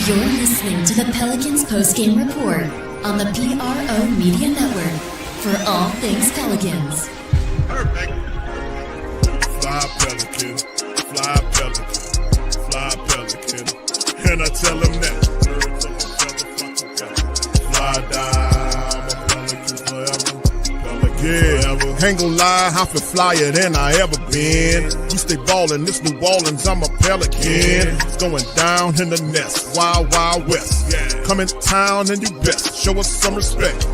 You're listening to the Pelicans Postgame Report on the PRO Media Network for all things Pelicans. Perfect. Fly Pelican, fly Pelican, fly Pelican. And I tell them that. Fly down, I'm a Pelican forever. Yeah, ain't gon' lie, I feel flyer than I ever been. We stay ballin', this New Orleans, I'm a Pelican. It's going down in the nest, wild, wild west. Come in town and you best, show us some respect.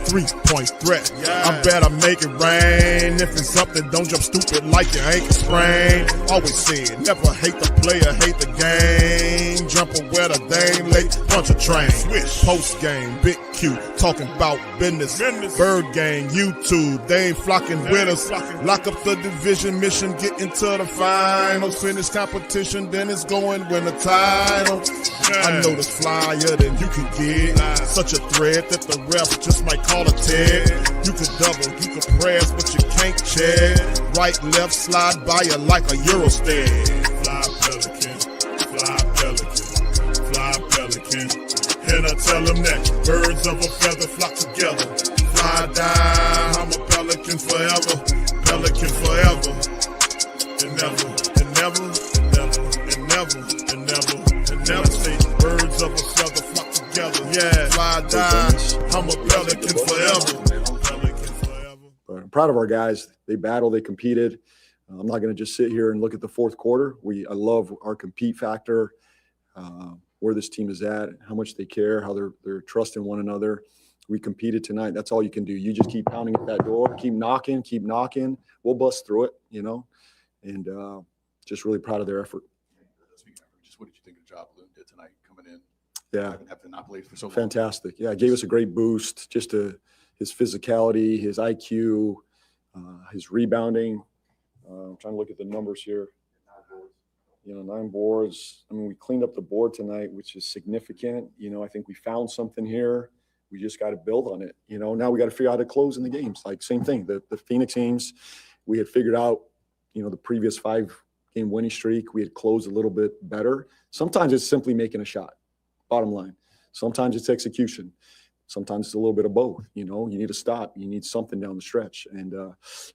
3-point threat, I better make it rain. If it's something, don't jump stupid like your ankle sprain. Always said, never hate the player, hate the game. Jumper where the dame late, bunch of train. Post game, big Q, talking about business. Bird gang, YouTube, they ain't flocking with us. Lock up the division mission, get into the finals. Finish competition, then it's going win the title. I know this flyer than you can get. Such a threat that the ref just might call a tag. You could double, you could press, but you can't check. Right, left, slide by you like a Eurostep. Fly Pelican, fly Pelican, fly Pelican. And I tell them that birds of a feather flock together. Fly down, I'm a Pelican forever, Pelican forever. And never, and never, and never, and never, and never, and never say birds of a feather flock together. Yeah, fly down, I'm a Pelican forever, Pelican forever. But I'm proud of our guys. They battled, they competed. I'm not going to just sit here and look at the fourth quarter. I love our compete factor, where this team is at, how much they care, how they're trusting one another. We competed tonight. That's all you can do. You just keep pounding at that door, keep knocking. We'll bust through it, and just really proud of their effort. Speaking of effort, just what did you think of the job Loon did tonight coming in? Yeah. Having not played for so long. Fantastic. Yeah, it gave us a great boost, just his physicality, his IQ, his rebounding. I'm trying to look at the numbers here. 9 boards. I mean, we cleaned up the board tonight, which is significant. I think we found something here. We just got to build on it. Now we got to figure out how to close in the games. Like, same thing. The Phoenix games, we had figured out, the previous 5-game winning streak, we had closed a little bit better. Sometimes it's simply making a shot, bottom line. Sometimes it's execution. Sometimes it's a little bit of both. You need to stop. You need something down the stretch. And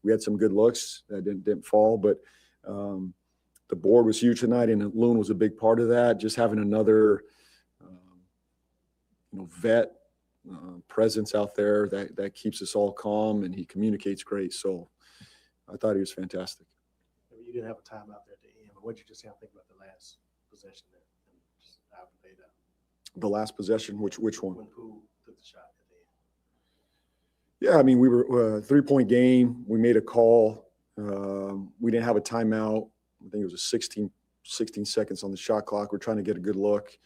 we had some good looks that didn't fall, but the board was huge tonight, and Loon was a big part of that. Just having another, vet presence out there that keeps us all calm, and he communicates great. So I thought he was fantastic. You didn't have a timeout there at the end, but what did you just think about the last possession there? And just how it played out? The last possession, which one? When Poole took the shot at the end. Yeah, I mean, we were 3-point game. We made a call. We didn't have a timeout. I think it was a 16 seconds on the shot clock. We're trying to get a good look.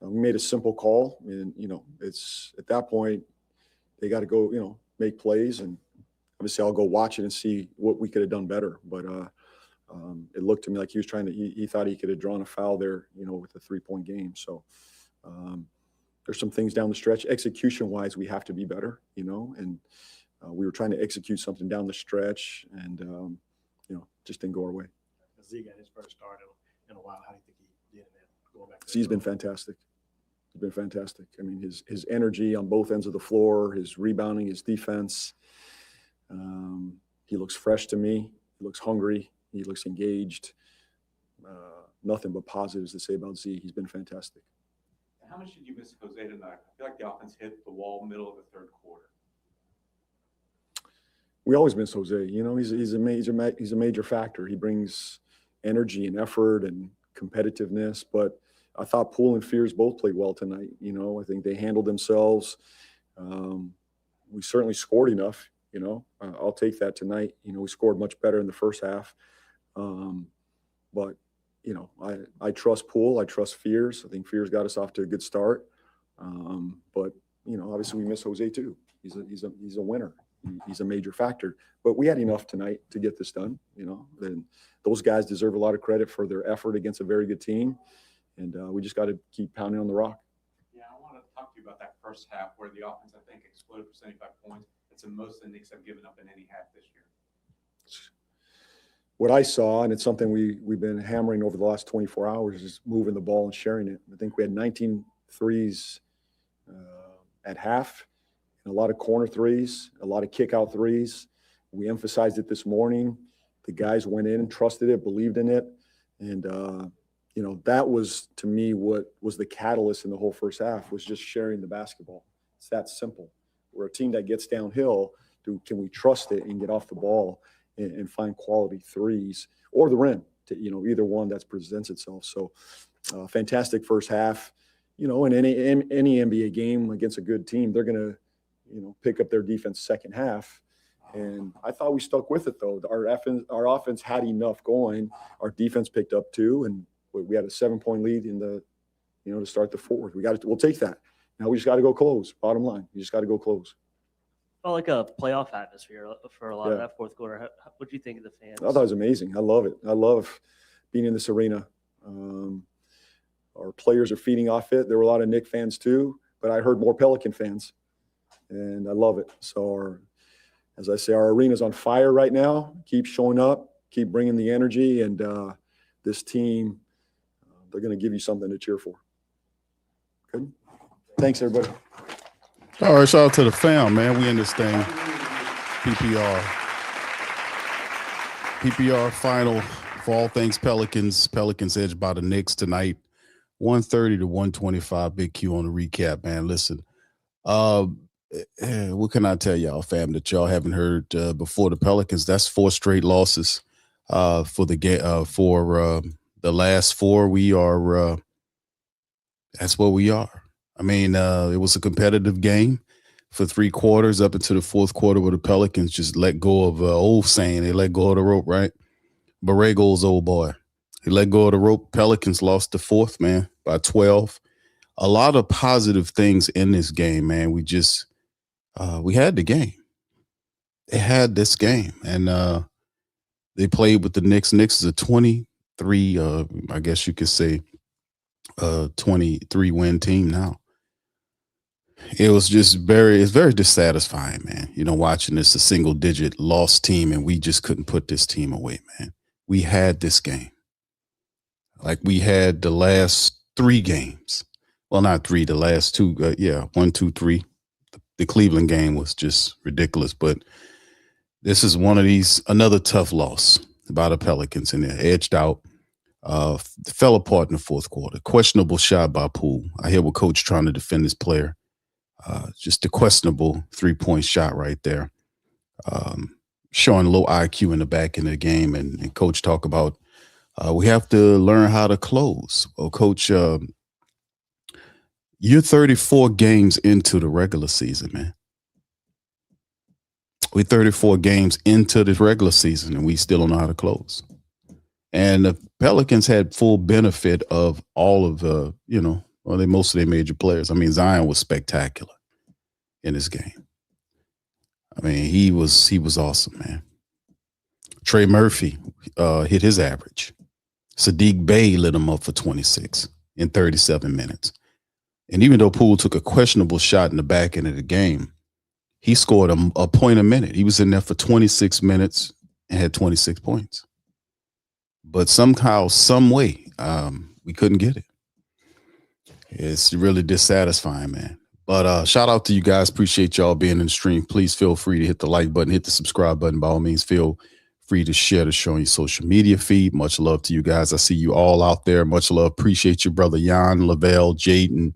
We made a simple call, and it's at that point they got to go, make plays, and obviously I'll go watch it and see what we could have done better. But it looked to me like he was he thought he could have drawn a foul there, with a 3-point game. So there's some things down the stretch, execution-wise, we have to be better, and we were trying to execute something down the stretch, and just didn't go our way. Z got his first start in a while. How do you think he did in that? Going back to Z's been fantastic. He's been fantastic. I mean, his energy on both ends of the floor, his rebounding, his defense. He looks fresh to me. He looks hungry. He looks engaged. Nothing but positives to say about Z. He's been fantastic. How much did you miss Jose tonight? I feel like the offense hit the wall middle of the third quarter. We always miss Jose. He's a major factor. He brings energy and effort and competitiveness. But I thought Poole and Fears both played well tonight. I think they handled themselves. We certainly scored enough. I'll take that tonight. We scored much better in the first half. But I trust Poole. I trust Fears. I think Fears got us off to a good start. But obviously we miss Jose too. He's a winner. He's a major factor. But we had enough tonight to get this done. Then those guys deserve a lot of credit for their effort against a very good team. And we just got to keep pounding on the rock. Yeah, I want to talk to you about that first half where the offense, I think, exploded for 75 points. It's the most the Knicks have given up in any half this year. What I saw, and it's something we've been hammering over the last 24 hours, is moving the ball and sharing it. I think we had 19 threes at half, and a lot of corner threes, a lot of kick out threes. We emphasized it this morning. The guys went in, trusted it, believed in it. And, that was, to me, what was the catalyst in the whole first half, was just sharing the basketball. It's that simple. We're a team that gets downhill. Can we trust it and get off the ball and find quality threes or the rim to, either one that presents itself. So fantastic first half. In any NBA game against a good team, they're going to, pick up their defense second half. And I thought we stuck with it, though. Our offense had enough going. Our defense picked up too, and we had a 7-point lead in the, to start the fourth. We'll take that. Now we just got to go close. Bottom line, you just got to go close. Felt like a playoff atmosphere for a lot of that fourth quarter. What do you think of the fans? I thought it was amazing. I love it. I love being in this arena. Our players are feeding off it. There were a lot of Knicks fans too, but I heard more Pelican fans, and I love it. So as I say, our arena's on fire right now. Keep showing up, keep bringing the energy, and this team, they're going to give you something to cheer for. Good. Thanks, everybody. All right, shout out to the fam, man. We in this thing. PPR final for all things Pelicans. Pelicans edged by the Knicks tonight, 130 to 125. Big Q on the recap, man. Listen, what can I tell y'all, fam, that y'all haven't heard before? The Pelicans, that's 4 straight losses for the game. For the last 4, we are. That's what we are. I mean, it was a competitive game for 3 quarters up into the fourth quarter, where the Pelicans just let go of old saying, they let go of the rope, right? Borrego's old boy. He let go of the rope. Pelicans lost the fourth, man, by 12. A lot of positive things in this game, man. We just we had the game. They had this game, and they played with the Knicks. Knicks is a 23, I guess you could say, 23-win team now. It was just it's very dissatisfying, man. Watching this, a single-digit loss team, and we just couldn't put this team away, man. We had this game. Like we had the last 3 games. Well, not 3, the last 2. 1, 2, 3. The Cleveland game was just ridiculous, but this is one of these, another tough loss by the Pelicans, and they're edged out. Fell apart in the fourth quarter. Questionable shot by Poole. I hear what coach trying to defend his player. Just a questionable 3-point shot right there. Showing low IQ in the back end of the game, and coach talk about we have to learn how to close. Well, coach, you're 34 games into the regular season, man. We're 34 games into the regular season, and we still don't know how to close. And the Pelicans had full benefit of all of the, most of their major players. I mean, Zion was spectacular in this game. I mean, he was awesome, man. Trey Murphy hit his average. Sadiq Bey lit him up for 26 in 37 minutes. And even though Poole took a questionable shot in the back end of the game, he scored a point a minute. He was in there for 26 minutes and had 26 points. But somehow, some way, we couldn't get it. It's really dissatisfying, man. But shout out to you guys. Appreciate y'all being in the stream. Please feel free to hit the like button, hit the subscribe button. By all means, feel free to share the show on your social media feed. Much love to you guys. I see you all out there. Much love. Appreciate you, brother Jan, Lavelle, Jaden.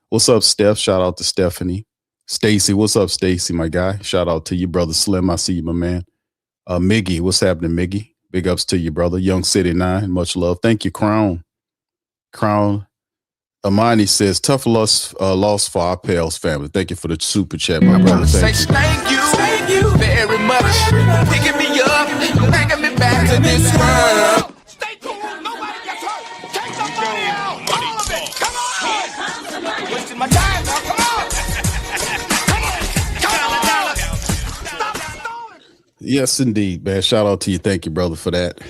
What's up, Steph? Shout out to Stephanie. Stacy, what's up, Stacy, my guy? Shout out to you, brother Slim. I see you, my man. Miggy, what's happening, Miggy? Big ups to you, brother. Young City 9, much love. Thank you, Crown. Amani says, tough loss for our Pels family. Thank you for the super chat, my brother. Thank you very much. Picking me up, bringing me back to this world. Stay cool, nobody gets hurt. Take the money out, all of it. Come on. Wasting my time now, come on. Stop stalling. Yes, indeed, man. Shout out to you. Thank you, brother, for that.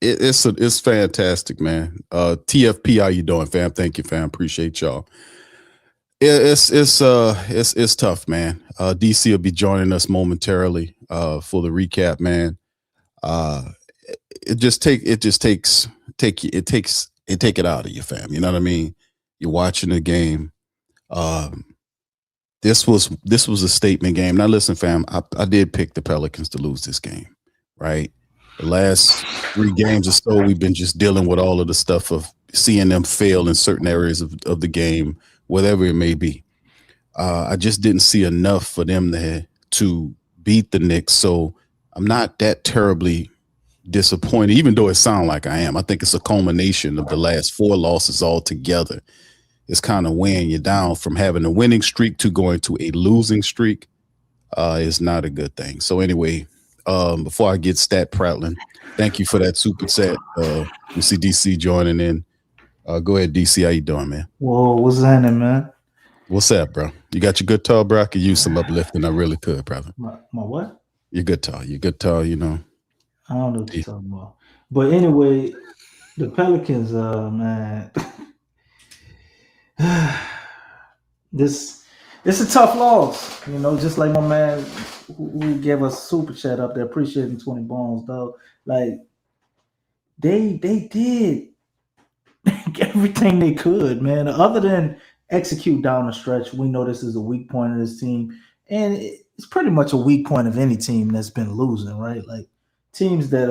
It's fantastic, man. TFP, how you doing, fam? Thank you, fam. Appreciate y'all. It's tough, man. DC will be joining us momentarily for the recap, man. It takes it take it out of you, fam. You know what I mean? You're watching the game. This was a statement game. Now listen, fam, I did pick the Pelicans to lose this game, right? The last 3 games or so, we've been just dealing with all of the stuff of seeing them fail in certain areas of the game, whatever it may be. I just didn't see enough for them to beat the Knicks, so I'm not that terribly disappointed, even though it sounds like I am. I think it's a culmination of the last 4 losses all together. It's kind of weighing you down from having a winning streak to going to a losing streak. Is not a good thing. So anyway, before I get stat prattling, thank you for that super chat. We see DC joining in. Go ahead, DC. How you doing, man? Whoa, what's happening, man? What's up, bro? You got your guitar, bro? I could use some uplifting. I really could, brother. My what? Your guitar, you know. I don't know what you're talking about. But anyway, the Pelicans, man. This a tough loss, you know, just like my man who gave us super chat up there, appreciating 20 bones, though. Like they did everything they could, man. Other than execute down the stretch, we know this is a weak point of this team, and it's pretty much a weak point of any team that's been losing, right? Like teams that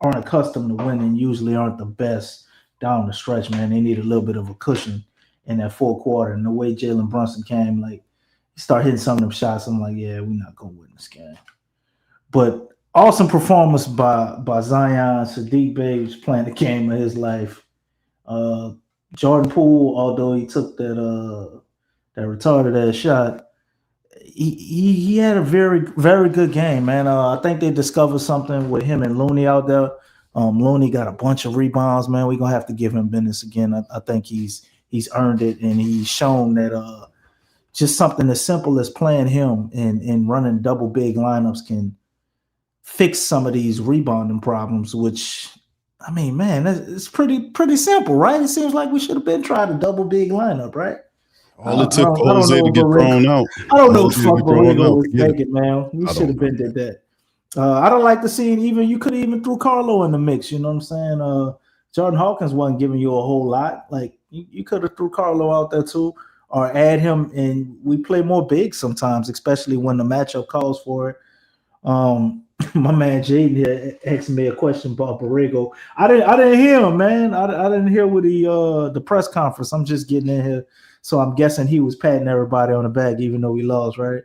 aren't accustomed to winning usually aren't the best down the stretch, man. They need a little bit of a cushion in that 4th quarter. And the way Jalen Brunson came, like, he started hitting some of them shots. I'm like, yeah, we're not going to win this game. But awesome performance by Zion. Sadiq Bey was playing the game of his life. Jordan Poole, although he took that retarded ass shot, he had a very, very good game, man. I think they discovered something with him and Looney out there. Looney got a bunch of rebounds, man. We're going to have to give him business again. I think he's earned it, and he's shown that just something as simple as playing him and running double big lineups can fix some of these rebounding problems, which, I mean, man, it's pretty simple, right? It seems like we should have been trying a double big lineup, right? All it took for Jose to get thrown out. I don't know what fuck Borrego was thinking, man. We should have been did that. I don't like to see it. Even you could have even threw Carlo in the mix. You know what I'm saying? Jordan Hawkins wasn't giving you a whole lot. Like you could have threw Carlo out there too, or add him. And we play more big sometimes, especially when the matchup calls for it. My man Jaden here asked me a question about Borrego. I didn't hear him, man. I didn't hear with the press conference. I'm just getting in here, so I'm guessing he was patting everybody on the back, even though we lost, right?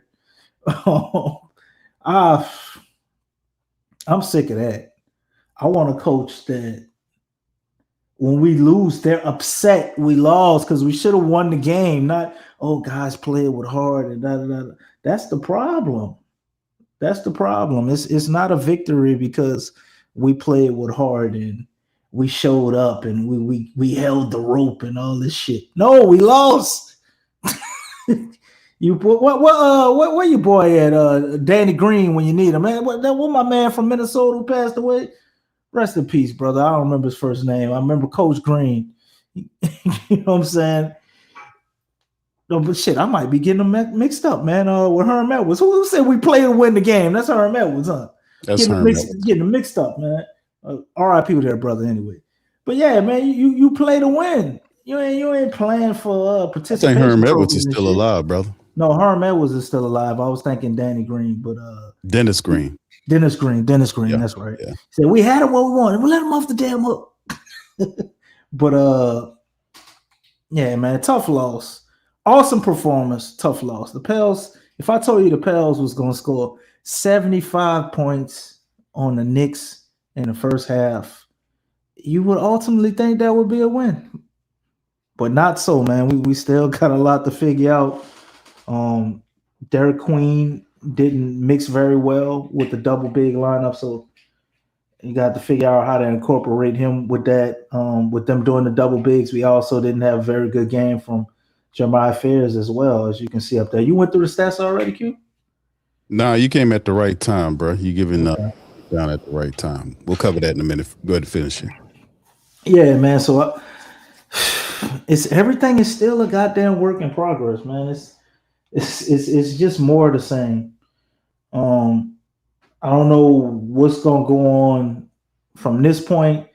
I'm sick of that. I want a coach that when we lose, they're upset we lost because we should have won the game. Not, oh, guys played with heart and da da da. That's the problem. That's the problem. It's not a victory because we played with heart and we showed up and we held the rope and all this shit. No, we lost. You where your boy at? Danny Green when you need him, man. What my man from Minnesota who passed away? Rest in peace, brother. I don't remember his first name. I remember Coach Green. You know what I'm saying? No, but shit, I might be getting them mixed up, man. With Herm Edwards. Who said we play to win the game? That's Herm Edwards, huh? That's Herm Edwards. Getting them mixed up, man. R.I.P. with that brother, anyway. But yeah, man, you play to win. You ain't playing for participation. I think Herm Edwards is still alive, brother. No, Herm Edwards is still alive. I was thinking Danny Green, but Dennis Green. Dennis Green. Yeah, that's right. Yeah. Said we had it what we wanted. We let him off the damn hook. But yeah, man, tough loss. Awesome performance, tough loss. The Pels, if I told you the Pels was going to score 75 points on the Knicks in the first half, you would ultimately think that would be a win. But not so, man. We still got a lot to figure out. Derek Queen didn't mix very well with the double big lineup, so you got to figure out how to incorporate him with that. With them doing the double bigs, we also didn't have a very good game from Jeremiah Fairs as well, as you can see up there. You went through the stats already, Q? Nah, you came at the right time, bro. You giving up down at the right time. We'll cover that in a minute. Go ahead and finish it. Yeah, man. So everything is still a goddamn work in progress, man. It's just more of the same. I don't know what's gonna go on from this point.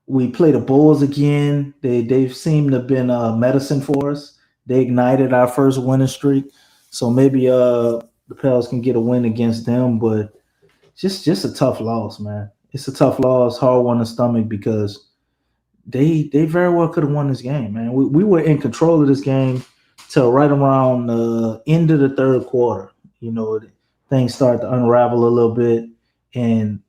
We play the Bulls again. They've seemed to have been medicine for us. They ignited our first winning streak. So maybe the Pels can get a win against them, but just a tough loss, man. It's a tough loss, hard one to stomach because they very well could have won this game, man. We were in control of this game till right around the end of the third quarter. You know, things started to unravel a little bit, and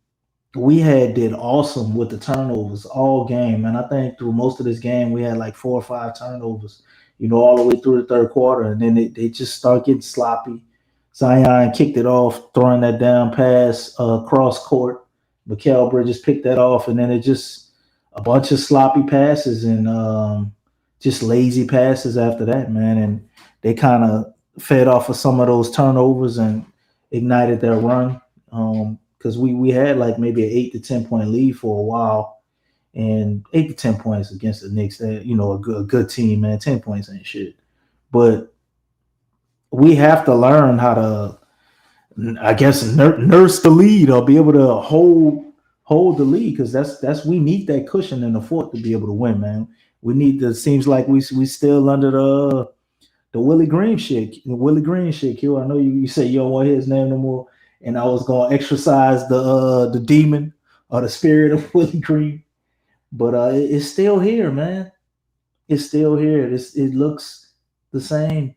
we did awesome with the turnovers all game. And I think through most of this game, we had like 4 or 5 turnovers, you know, all the way through the third quarter. And then they just start getting sloppy. Zion kicked it off, throwing that down pass cross court. Mikal Bridges picked that off, and then it just a bunch of sloppy passes and just lazy passes after that, man. And they kind of fed off of some of those turnovers and ignited their run. Because we had like maybe an 8 to 10 point lead for a while, and 8 to 10 points against the Knicks, you know, a good team, man. 10 points ain't shit, but we have to learn how to, I guess, nurse the lead or be able to hold the lead, because that's we need that cushion in the fourth to be able to win, man. We need the. Seems like we still under the Willie Green shit. Willie Green shit, Q. I know you say you don't want to hear his name no more. And I was gonna exercise the demon or the spirit of Willie Green, but it's still here, man. It's still here. It looks the same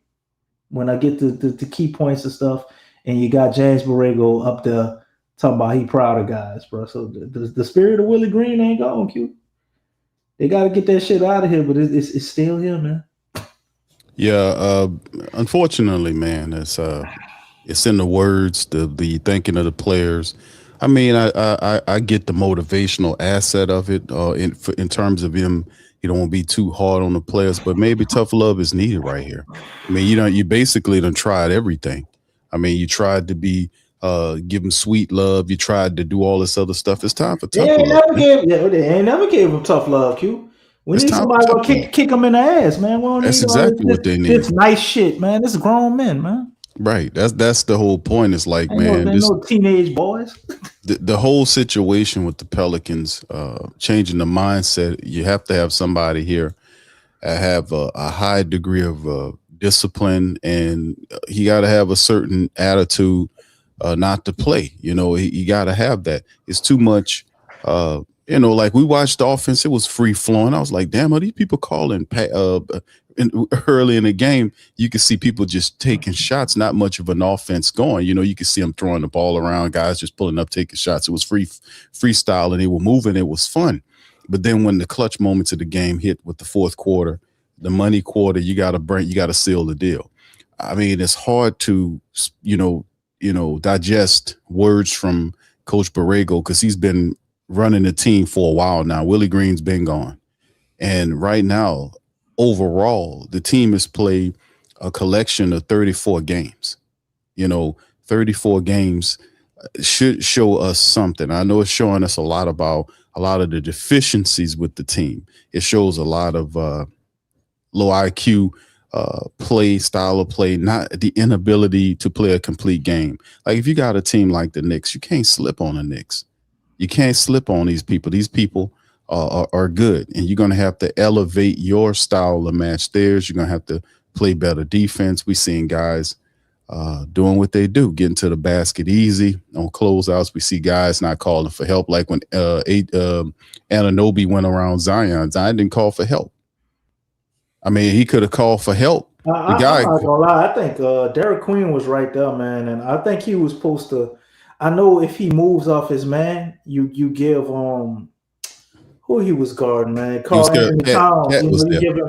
when I get the key points and stuff. And you got James Borrego up there talking about he proud of guys, bro. So the spirit of Willie Green ain't gone, Q. They got to get that shit out of here, but it's still here, man. Yeah, unfortunately, man, it's in the words, the thinking of the players. I mean, I get the motivational asset of it in terms of him. You don't want to be too hard on the players, but maybe tough love is needed right here. I mean, you basically done tried everything. I mean, you tried to be give him sweet love. You tried to do all this other stuff. It's time for tough love. They ain't never gave him tough love, Q. We need somebody to kick him in the ass, man. That's exactly what they need. This nice shit, man. This is grown men, man. Right. That's the whole point. It's like, man, no teenage boys. The whole situation with the Pelicans, changing the mindset. You have to have somebody here have a high degree of discipline, and he got to have a certain attitude not to play. You know, he got to have that. It's too much. You know, like we watched the offense, it was free flowing. I was like, damn, are these people calling early in the game? You could see people just taking shots, not much of an offense going. You know, you could see them throwing the ball around, guys just pulling up, taking shots. It was freestyle, and they were moving. It was fun. But then when the clutch moments of the game hit with the fourth quarter, the money quarter, you got to seal the deal. I mean, it's hard to, you know, digest words from Coach Borrego because he's been running the team for a while now. Willie Green's been gone. And right now, overall, the team has played a collection of 34 games. You know, 34 games should show us something. I know it's showing us a lot about a lot of the deficiencies with the team. It shows a lot of low IQ style of play, not the inability to play a complete game. Like if you got a team like the Knicks, you can't slip on the Knicks. You can't slip on these people. These people are good, and you're going to have to elevate your style to match theirs. You're going to have to play better defense. We're seeing guys doing what they do, getting to the basket easy on closeouts. We see guys not calling for help, like when Anunoby went around Zion. Zion didn't call for help. I mean, he could have called for help. I'm not gonna lie. I think Derek Queen was right there, man, and I think he was supposed to. I know if he moves off his man, you give who he was guarding, man. Karl-Anthony Towns.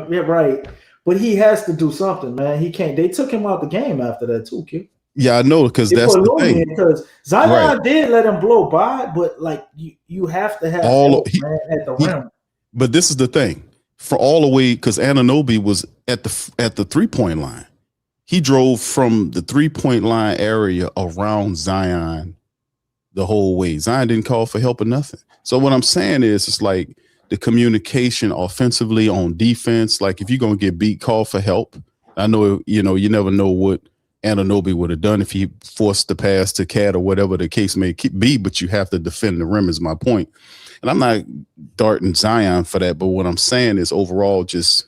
Right. But he has to do something, man. He can't. They took him out the game after that too, kid. Yeah, I know, because that's the thing. Because Zion did let him blow by, but like you have to have help, man, at the rim. But this is the thing. For all the way, because Anunoby was at the 3-point line. He drove from the 3-point line area around Zion the whole way. Zion didn't call for help or nothing. So what I'm saying is, it's like the communication offensively on defense. Like if you're gonna get beat, call for help. I know, you know, you never know what Anunoby would have done if he forced the pass to Cat or whatever the case may be, but you have to defend the rim is my point. And I'm not darting Zion for that, but what I'm saying is overall just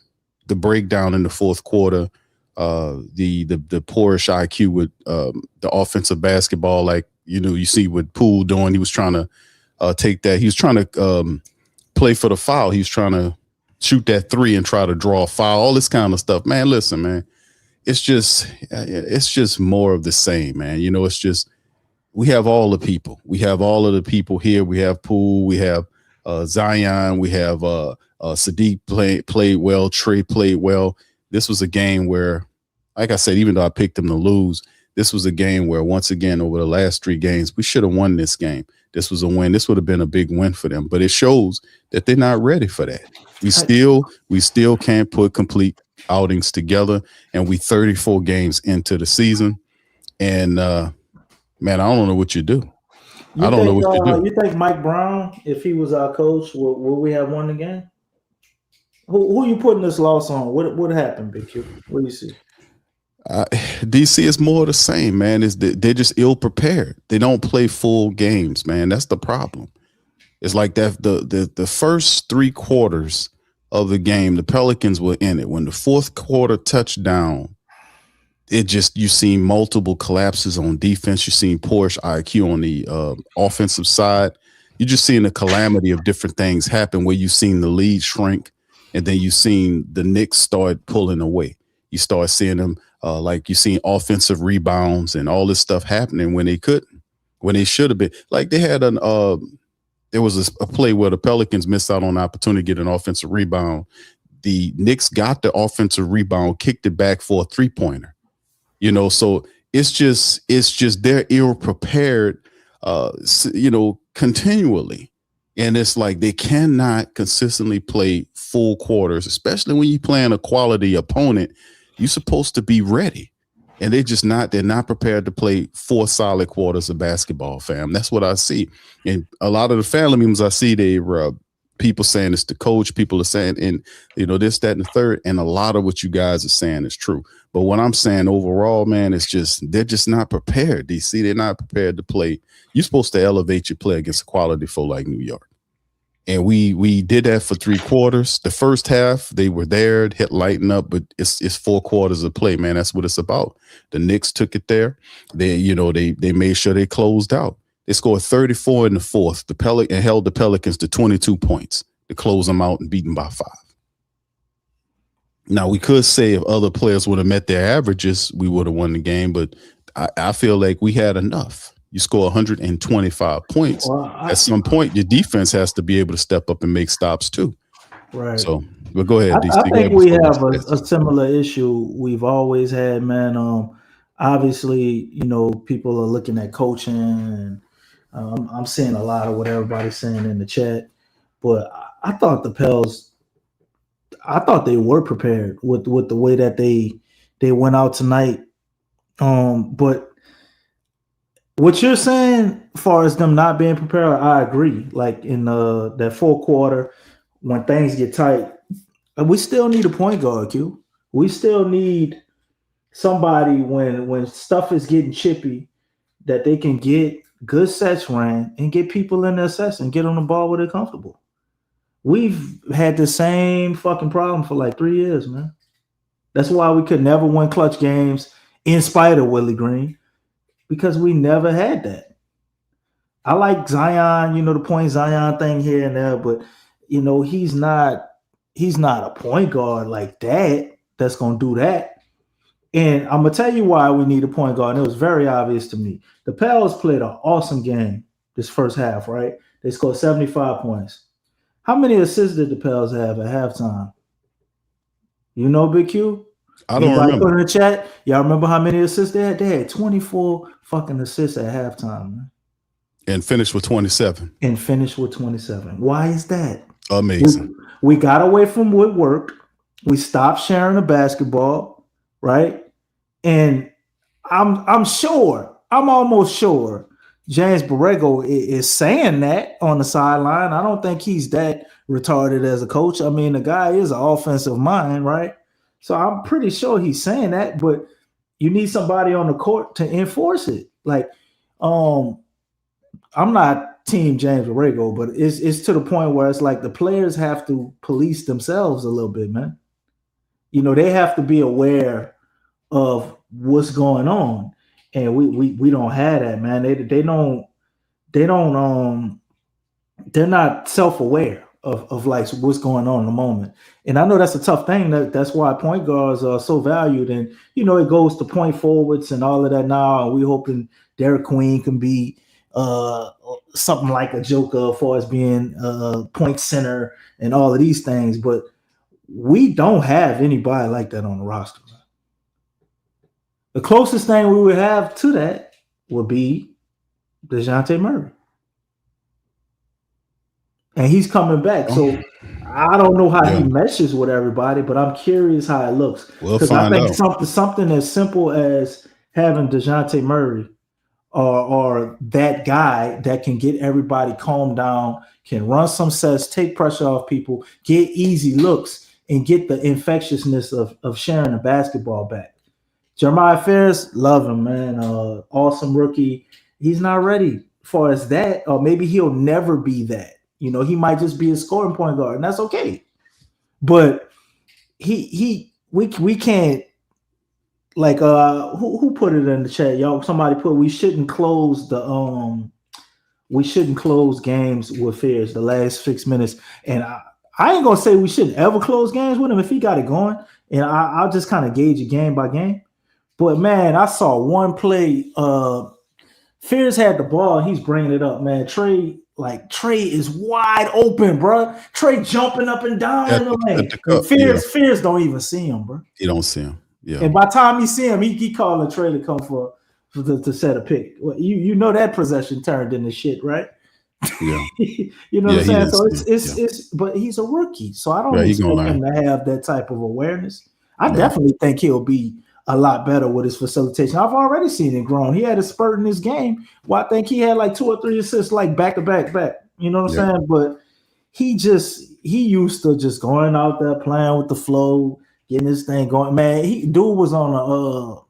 the breakdown in the fourth quarter, the poorish IQ with the offensive basketball, like, you see what Poole doing. He was trying to take that. He was trying to play for the foul. He was trying to shoot that three and try to draw a foul, all this kind of stuff. Man, listen, man. It's just more of the same, man. It's just we have all the people. We have all of the people here. We have Poole. We have Zion. We have Sadiq played well. Trey played well. This was a game where, like I said, even though I picked them to lose, this was a game where, once again, over the last 3 games, we should have won this game. This was a win. This would have been a big win for them. But it shows that they're not ready for that. We still can't put complete outings together, and we 34 games into the season. And man, I don't know what you do. I don't know what you do. You think Mike Brown, if he was our coach, would we have won the game? Who you putting this loss on? What happened, Big Q? What do you see? DC is more of the same, man. They're just ill prepared. They don't play full games, man. That's the problem. It's like that the first 3 quarters of the game, the Pelicans were in it. When the fourth quarter touchdown, you seen multiple collapses on defense. You seen poorish IQ on the offensive side. You just seen a calamity of different things happen where you seen the lead shrink, and then you seen the Knicks start pulling away. You start seeing them like you seen offensive rebounds and all this stuff happening when they couldn't, when they should have been. Like they had there was a play where the Pelicans missed out on an opportunity to get an offensive rebound. The Knicks got the offensive rebound, kicked it back for a 3-pointer. So it's just they're ill prepared, continually. And it's like they cannot consistently play full quarters, especially when you're playing a quality opponent. You're supposed to be ready. And they're not prepared to play 4 solid quarters of basketball, fam. That's what I see. And a lot of the family members I see, people saying it's the coach, people are saying, and this, that, and the third. And a lot of what you guys are saying is true. But what I'm saying overall, man, they're just not prepared. DC, they're not prepared to play. You're supposed to elevate your play against a quality foe like New York. And we did that for 3 quarters. The first half, they were there, hit lighten up, but it's 4 quarters of play, man. That's what it's about. The Knicks took it there. They made sure they closed out. They scored 34 in the fourth. And held the Pelicans to 22 points to close them out and beat them by 5. Now, we could say if other players would have met their averages, we would have won the game, but I feel like we had enough. You score 125 points. Well, at some point, your defense has to be able to step up and make stops too. Right. So, but go ahead. I think we have a similar issue we've always had, man. Obviously, people are looking at coaching, and I'm seeing a lot of what everybody's saying in the chat. But I thought the Pels, they were prepared with the way that they went out tonight. But what you're saying, as far as them not being prepared, I agree. Like in that 4th quarter, when things get tight, we still need a point guard, Q. We still need somebody when stuff is getting chippy that they can get good sets ran and get people in their sets and get on the ball where they're comfortable. We've had the same fucking problem for like 3 years, man. That's why we could never win clutch games in spite of Willie Green. Because we never had that. I like Zion, the point Zion thing here and there, but he's not a point guard like that's gonna do that. And I'm gonna tell you why we need a point guard. And it was very obvious to me. The Pels played an awesome game this first half, right? They scored 75 points. How many assists did the Pels have at halftime? Big Q? I don't remember. Put in the chat. Y'all remember how many assists they had? They had 24 fucking assists at halftime, man. And finished with 27. Why is that? Amazing. We got away from Woodwork. We stopped sharing the basketball, right? And I'm almost sure James Borrego is saying that on the sideline. I don't think he's that retarded as a coach. I mean, the guy is an offensive mind, right? So I'm pretty sure he's saying that, but You need somebody on the court to enforce it. Like, I'm not team James Borrego, but it's to the point where it's like the players have to police themselves a little bit, man. You know, they have to be aware of what's going on, and we don't have that, man. They're not self-aware of like what's going on in the moment. And I know that's a tough thing. That's why point guards are so valued. And, you know, it goes to point forwards and all of that now. And we hoping Derek Queen can be something like a Joker as far as being a point center and all of these things. But we don't have anybody like that on the roster. The closest thing we would have to that would be DeJounte Murray. And he's coming back. So I don't know how he meshes with everybody, but I'm curious how it looks. Because I think something as simple as having DeJounte Murray or that guy that can get everybody calmed down, can run some sets, take pressure off people, get easy looks, and get the infectiousness of sharing the basketball back. Jeremiah Ferris, love him, man. Awesome rookie. He's not ready for as that, or maybe he'll never be that. You know, he might just be a scoring point guard, and that's okay. But we can't, like, who put it in the chat, y'all? Somebody put we shouldn't close games with Fears the last 6 minutes. And I ain't gonna say we shouldn't ever close games with him if he got it going. And I'll just kind of gauge it game by game. But man, I saw one play. Fears had the ball. He's bringing it up, man. Trey is wide open, bro. Trey jumping up and down in the lane. Fears don't even see him, bro. You don't see him. Yeah. And by the time he see him, he calling Trey to come to set a pick. Well, you know that possession turned into shit, right? Yeah. You know what I'm saying? So it's but he's a rookie, so I don't expect him to have that type of awareness. I definitely think he'll be a lot better with his facilitation. I've already seen it grown. He had a spurt in his game. Well, I think he had like 2 or 3 assists, like back to back. You know what I'm saying? But he used to just going out there playing with the flow, getting this thing going. Man, dude was on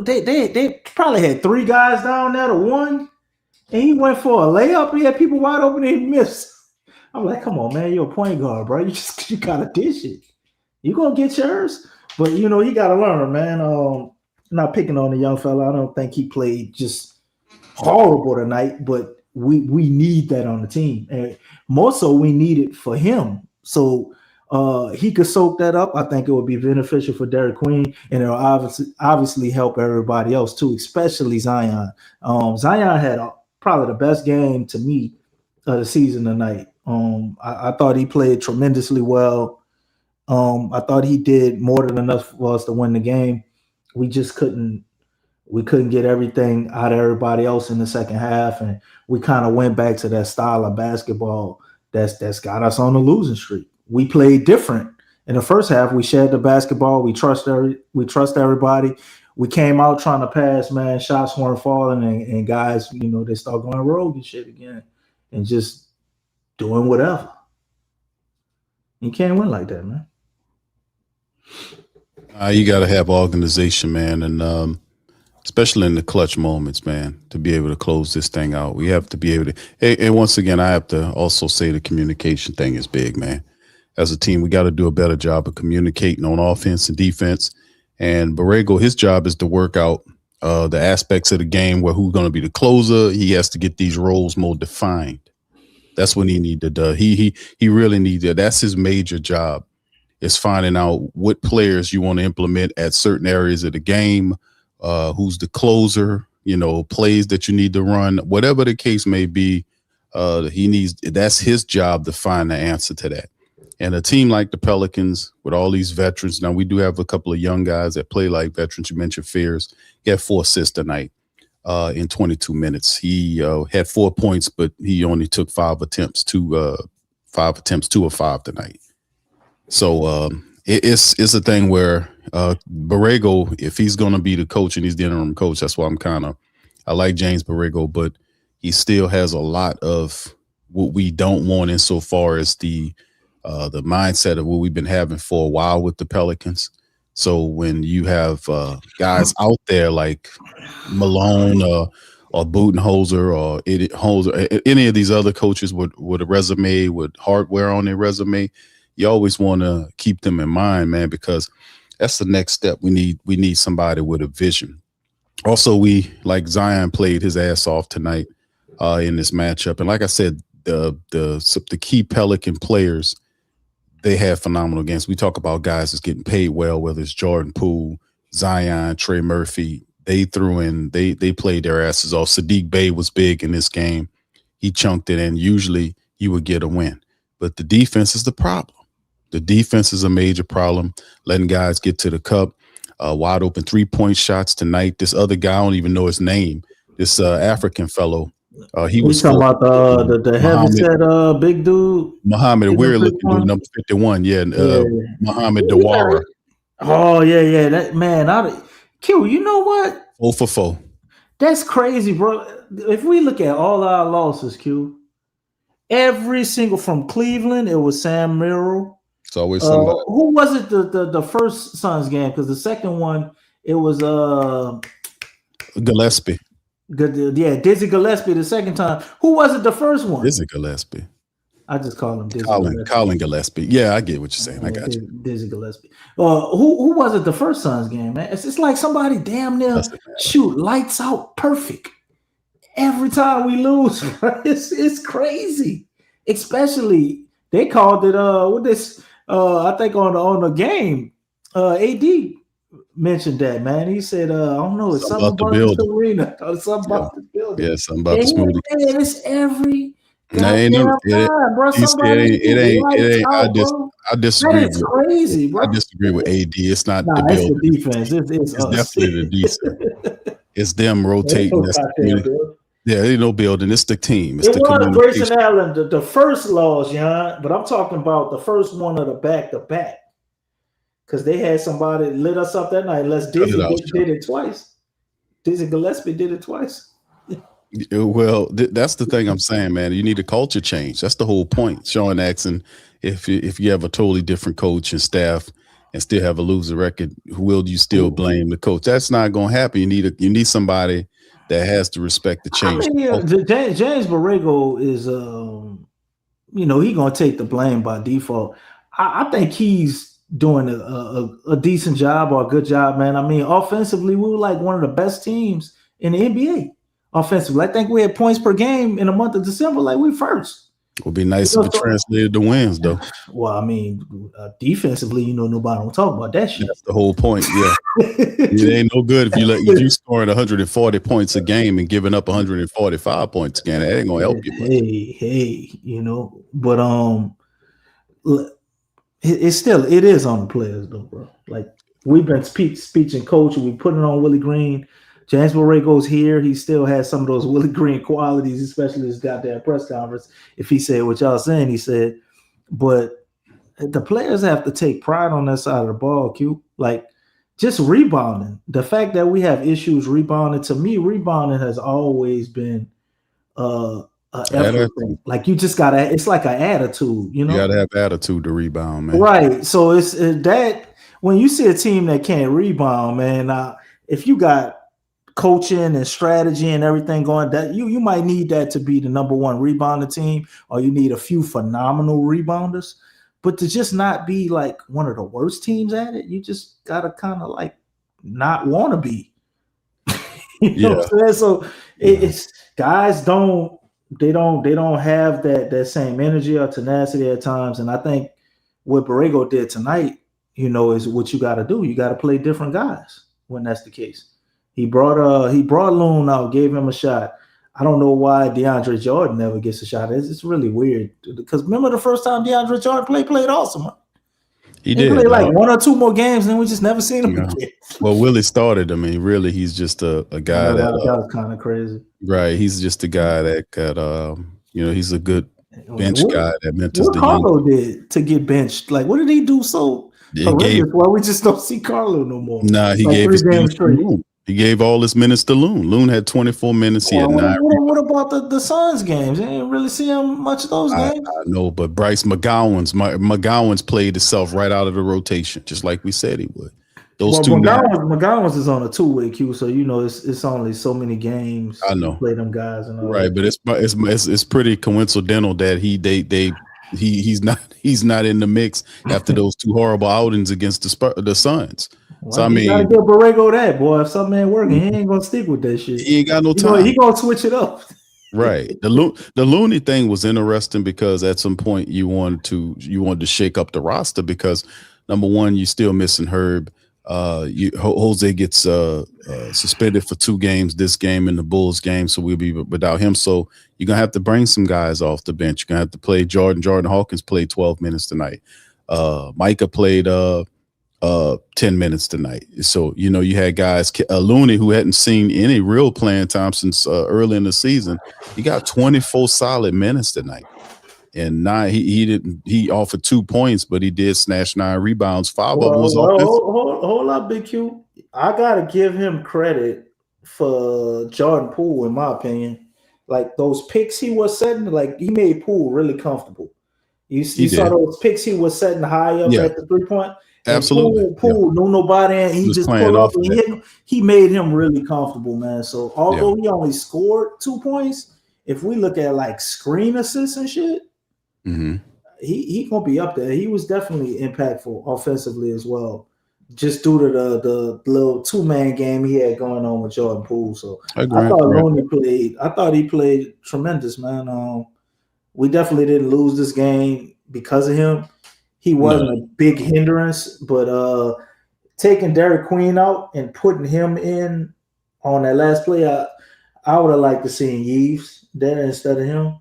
they probably had 3 guys down there to 1, and he went for a layup. He had people wide open and he missed. I'm like, come on, man, you're a point guard, bro. You gotta dish it. You gonna get yours. But, you know, he got to learn, man. Not picking on the young fella. I don't think he played just horrible tonight, but we need that on the team. And more so, we need it for him. So he could soak that up. I think it would be beneficial for Derek Queen, and it'll obviously help everybody else too, especially Zion. Zion had probably the best game to me of the season tonight. I thought he played tremendously well. I thought he did more than enough for us to win the game. We just couldn't get everything out of everybody else in the second half, and we kind of went back to that style of basketball that's got us on the losing streak. We played different in the first half. We shared the basketball. We trust everybody. We came out trying to pass, man. Shots weren't falling, and guys, you know, they start going rogue and shit again, and just doing whatever. You can't win like that, man. You got to have organization, man, and especially in the clutch moments, man, to be able to close this thing out. We have to be able to. And once again, I have to also say the communication thing is big, man. As a team, we got to do a better job of communicating on offense and defense. And Borrego, his job is to work out the aspects of the game where who's going to be the closer. He has to get these roles more defined. That's what he needed to do. He really needed. That's his major job. Is finding out what players you want to implement at certain areas of the game, who's the closer, you know, plays that you need to run, whatever the case may be. That's his job to find the answer to that. And a team like the Pelicans with all these veterans, now we do have a couple of young guys that play like veterans. You mentioned Fears. He had 4 assists tonight in 22 minutes. He had 4 points, but he only took 5 attempts, 2 of 5 tonight. So it's a thing where Borrego, if he's going to be the coach and he's the interim coach, that's why I like James Borrego, but he still has a lot of what we don't want insofar as the mindset of what we've been having for a while with the Pelicans. So when you have guys out there like Malone or Budenholzer or Holzer, any of these other coaches with a resume, with hardware on their resume, you always want to keep them in mind, man, because that's the next step. We need somebody with a vision. Also, like Zion played his ass off tonight in this matchup, and like I said, the key Pelican players, they have phenomenal games. We talk about guys that's getting paid well, whether it's Jordan Poole, Zion, Trey Murphy. They played their asses off. Sadiq Bey was big in this game. He chunked it in. Usually you would get a win. But the defense is the problem. The defense is a major problem, letting guys get to the cup. Wide open 3-point shots tonight. This other guy, I don't even know his name. This African fellow. He was talking about the heavyset big dude. Muhammad, weird looking dude, number 51. Yeah, Muhammad Dawara. Oh, yeah. That man, Q, you know what? 0 for 4. That's crazy, bro. If we look at all our losses, Q, every single from Cleveland, it was Sam Merrill. It's always somebody. Who was it the first Suns game? Because the second one, it was Gillespie. Dizzy Gillespie the second time. Who was it the first one? Dizzy Gillespie. I just call him Dizzy Colin Gillespie. Yeah, I get what you're saying. I got you. Dizzy Gillespie. Who was it the first Suns game, man? It's like somebody damn near shoot lights out perfect every time we lose. It's crazy. Especially they called it with this. I think on the game, AD mentioned that, man. He said, I don't know, it's something about the arena. Something about the building. Yeah, something about the smoothie. It's every I disagree. It's crazy, bro. I disagree with AD. It's not the building. The defense. It's definitely the defense. It's them rotating. Yeah, ain't no building. It's the team. It's it the was Grayson Allen, the first loss, Jan, but I'm talking about the first one of the back-to-back. Because they had somebody lit us up that night. Unless Dizzy did it twice. Dizzy Gillespie did it twice. Well, that's the thing I'm saying, man. You need a culture change. That's the whole point. Sean Axon, if you have a totally different coach and staff and still have a loser record, will you still blame the coach? That's not going to happen. You need somebody that has to respect the change. James Borrego is, he's going to take the blame by default. I think he's doing a decent job or a good job, man. I mean, offensively, we were like one of the best teams in the NBA. Offensively, I think we had points per game in the month of December, like we first. It would be nice if it translated to wins, though. Well, I mean, defensively, nobody don't talk about that shit. That's the whole point. Yeah, it ain't no good if you scoring 140 points a game and giving up 145 points a game. That ain't gonna help you. But it is on the players though, bro. Like we've been speech and coach, we putting it on Willie Green. James Borrego's here. He still has some of those Willie Green qualities, especially his goddamn press conference. If he said what y'all saying, he said. But the players have to take pride on that side of the ball, Q. Like just rebounding. The fact that we have issues rebounding, to me, rebounding has always been effort. Like you just gotta. It's like an attitude, You gotta have attitude to rebound, man. Right. So it's that when you see a team that can't rebound, man. If you got coaching and strategy and everything going, that you might need that to be the number one rebounder team, or you need a few phenomenal rebounders. But to just not be like one of the worst teams at it, you just gotta kind of like not want to be. You know what I'm saying? So it's guys don't have that same energy or tenacity at times. And I think what Borrego did tonight, is what you got to do. You got to play different guys when that's the case. He brought Loon out, gave him a shot. I don't know why DeAndre Jordan never gets a shot. It's really weird because remember the first time DeAndre Jordan played awesome. Huh? He did played like one or two more games, and we just never seen him again. Well, Willie started. I mean, really, he's just a guy that was kind of crazy. Right, he's just a guy that got he's a good bench guy that mentors what the Carlo young. did to get benched? Like, what did he do so horrendous? Why we just don't see Carlo no more? Nah, he gave his minutes to Loon. He gave all his minutes to Loon. Loon had 24 minutes. He had 9. What about the Suns games? I didn't really see him much of those games. I know, but Bryce McGowan's played itself right out of the rotation, just like we said he would. Those Well, two men, McGowan's is on a 2-way queue, so you know it's only so many games I you know, play them guys and all right? that. But it's pretty coincidental that he's not in the mix after those two horrible outings against the Suns. So Well, I you gotta mean, give Borrego that, boy. If something ain't working, he ain't gonna stick with that shit. he ain't got no You know, time. he gonna switch it up. Right. The Looney thing was interesting because at some point you wanted to shake up the roster because number one, you're still missing Herb. Jose gets suspended for 2 games, this game and the Bulls game, so we'll be without him. So you're gonna have to bring some guys off the bench. You're gonna have to play Jordan Hawkins played 12 minutes tonight. Micah played 10 minutes tonight. So, you know, you had guys, Looney, who hadn't seen any real playing time since early in the season. He got 24 solid minutes tonight. And he offered 2 points, but he did snatch 9 rebounds. 5 of them was offensive. Hold up, Big Q. I gotta give him credit for Jordan Poole, in my opinion. Like those picks he was setting, like he made Poole really comfortable. You saw those picks he was setting high up at the 3-point. Absolutely. Poole knew nobody, and he just pulled up and hit him. He made him really comfortable, man. So although he only scored 2 points, if we look at like screen assists and shit, he gonna be up there. He was definitely impactful offensively as well, just due to the little 2-man game he had going on with Jordan Poole. So I thought he played tremendous, man. We definitely didn't lose this game because of him. He wasn't a big hindrance, but taking Derek Queen out and putting him in on that last play, I would have liked to see Yves there instead of him.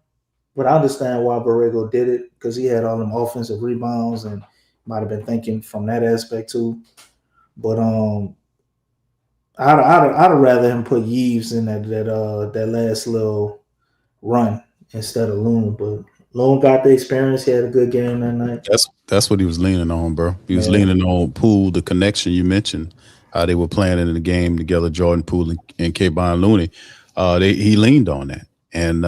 But I understand why Borrego did it because he had all them offensive rebounds and might have been thinking from that aspect too. But I'd rather him put Yves in that last little run instead of Loon. But Loon got the experience. He had a good game that night. That's what he was leaning on, bro. He was leaning on Poole, the connection you mentioned, how they were playing in the game together, Jordan Poole and Kevon Looney. He leaned on that. And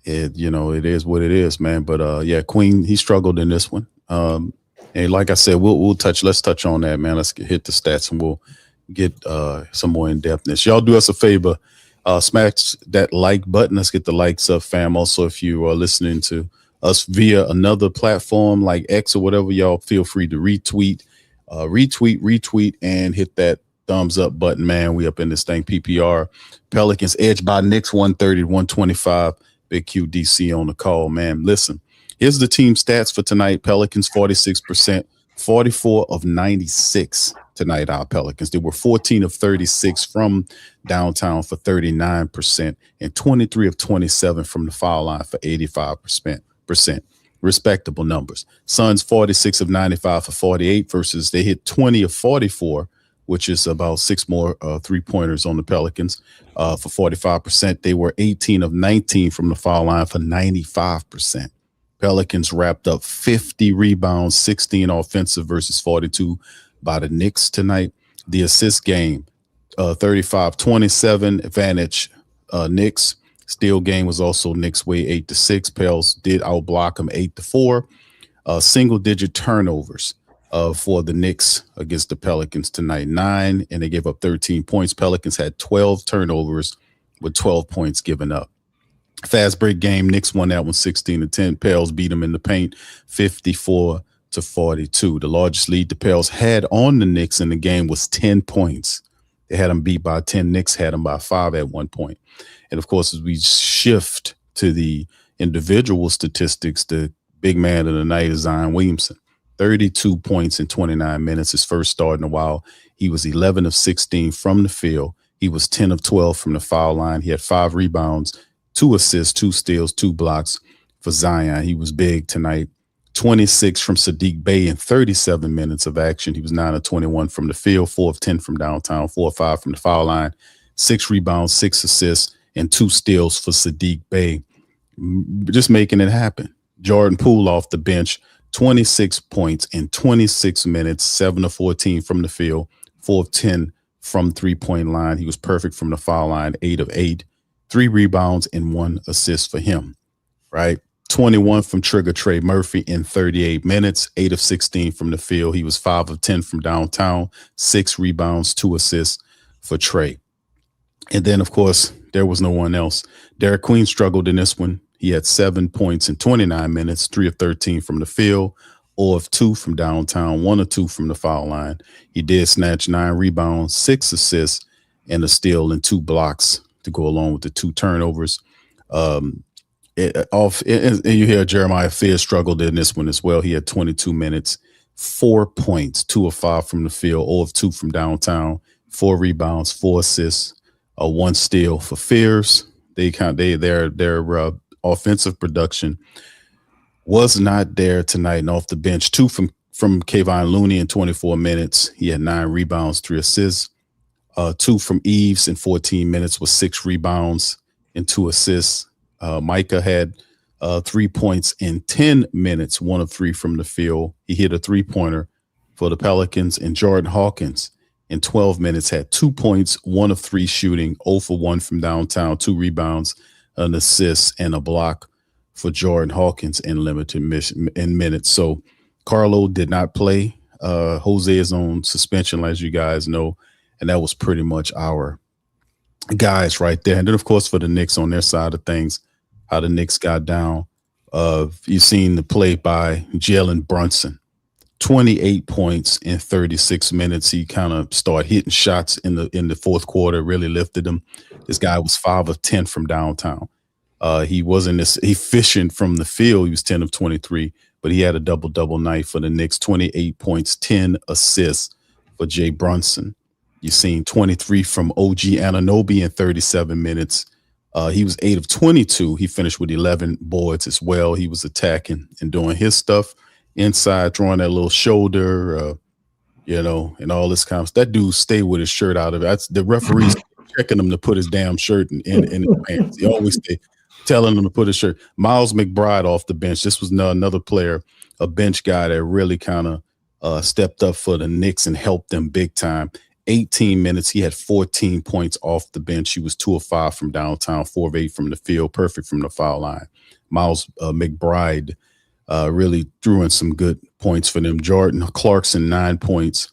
it is what it is, man. But Queen, he struggled in this one. And like I said, let's touch on that, man. Let's hit the stats and we'll get some more in-depthness. Y'all do us a favor. Smash that like button. Let's get the likes up, fam. Also, if you are listening to us via another platform like X or whatever, y'all feel free to retweet, and hit that thumbs up button, man. We up in this thing. PPR. Pelicans edged by Knicks 130-125. Big QDC on the call, man. Listen, here's the team stats for tonight. Pelicans 46%, 44 of 96 tonight. Our Pelicans. They were 14 of 36 from downtown for 39%, and 23 of 27 from the foul line for 85%. Respectable numbers. Suns 46 of 95 for 48 versus they hit 20 of 44, which is about 6 more 3-pointers on the Pelicans for 45%. They were 18 of 19 from the foul line for 95%. Pelicans wrapped up 50 rebounds, 16 offensive versus 42 by the Knicks tonight. The assist game, 35-27 advantage Knicks. Steal game was also Knicks way 8-6. Pels did outblock them 8-4. Single-digit turnovers for the Knicks against the Pelicans tonight, 9, and they gave up 13 points. Pelicans had 12 turnovers with 12 points given up. Fast break game, Knicks won that one 16-10. Pels beat them in the paint 54-42. The largest lead the Pels had on the Knicks in the game was 10 points. They had them beat by 10. Knicks had them by 5 at one point. And of course, as we shift to the individual statistics, the big man of the night is Zion Williamson. 32 points in 29 minutes, his first start in a while. He was 11 of 16 from the field. He was 10 of 12 from the foul line. He had 5 rebounds, 2 assists, 2 steals, 2 blocks for Zion. He was big tonight. 26 from Sadiq Bey in 37 minutes of action. He was 9 of 21 from the field, 4 of 10 from downtown, 4 of 5 from the foul line, 6 rebounds, 6 assists, and 2 steals for Sadiq Bey. Just making it happen. Jordan Poole off the bench, 26 points in 26 minutes, 7 of 14 from the field, 4 of 10 from 3-point line. He was perfect from the foul line, 8 of 8, 3 rebounds and 1 assist for him, right? 21 from trigger Trey Murphy in 38 minutes, 8 of 16 from the field. He was 5 of 10 from downtown, 6 rebounds, 2 assists for Trey. And then, of course, there was no one else. Derek Queen struggled in this one. He had 7 points in 29 minutes, 3 of 13 from the field, 0 of 2 from downtown, 1 of 2 from the foul line. He did snatch 9 rebounds, 6 assists, and a steal and 2 blocks to go along with the 2 turnovers. And you hear Jeremiah Fear struggled in this one as well. He had 22 minutes, 4 points, 2 of 5 from the field, 0 of 2 from downtown, 4 rebounds, 4 assists, 1 steal for Fears. Their offensive production was not there tonight, and off the bench, 2 from Kayvon Looney in 24 minutes. He had 9 rebounds, 3 assists. 2 from Eves in 14 minutes with 6 rebounds and 2 assists. Micah had 3 points in 10 minutes, 1 of 3 from the field. He hit a 3-pointer for the Pelicans. And Jordan Hawkins in 12 minutes had 2 points, 1 of 3 shooting, 0 for 1 from downtown, 2 rebounds, an assist, and a block for Jordan Hawkins in limited minutes. So Carlo did not play. Jose is on suspension, as you guys know, and that was pretty much our guys right there. And then, of course, for the Knicks on their side of things, how the Knicks got down. You've seen the play by Jalen Brunson, 28 points in 36 minutes. He kind of started hitting shots in the fourth quarter, really lifted them. This guy was 5 of 10 from downtown. He wasn't as efficient from the field. He was 10 of 23, but he had a double-double night for the Knicks, 28 points, 10 assists for Jay Brunson. You've seen 23 from OG Anunoby in 37 minutes. He was 8 of 22. He finished with 11 boards as well. He was attacking and doing his stuff inside, throwing that little shoulder, and all this kind of stuff. That dude stayed with his shirt out of it. That's the referees checking him to put his damn shirt in his pants. He always stay telling him to put his shirt. Miles McBride off the bench. This was another player, a bench guy that really kind of stepped up for the Knicks and helped them big time. 18 minutes. He had 14 points off the bench. He was 2 of 5 from downtown, 4 of 8 from the field, perfect from the foul line. Miles McBride really threw in some good points for them. Jordan Clarkson, 9 points.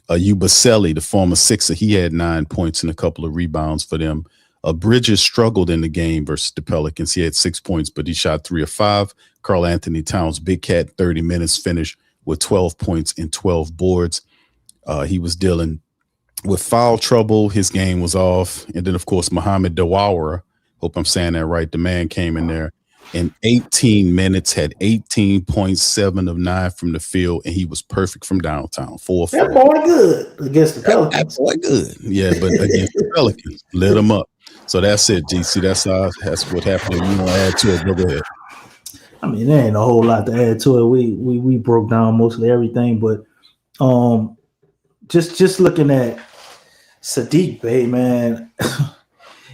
Ubaselli, the former Sixer, he had 9 points and a couple of rebounds for them. Bridges struggled in the game versus the Pelicans. He had 6 points, but he shot 3 of 5. Karl-Anthony Towns, Big Cat, 30 minutes, finished with 12 points and 12 boards. He was dealing with foul trouble. His game was off. And then, of course, Mohamed Dawara, hope I'm saying that right, the man came in there in 18 minutes, had 18.7 of 9 from the field, and he was perfect from downtown. 4 of 4. That boy good against the Pelicans. That boy good. Yeah, but against the Pelicans, lit him up. So that's it, GC. That's what happened. You want to add to it? Go ahead. I mean, there ain't a whole lot to add to it. We broke down mostly everything, but just looking at Saddiq Bey, man,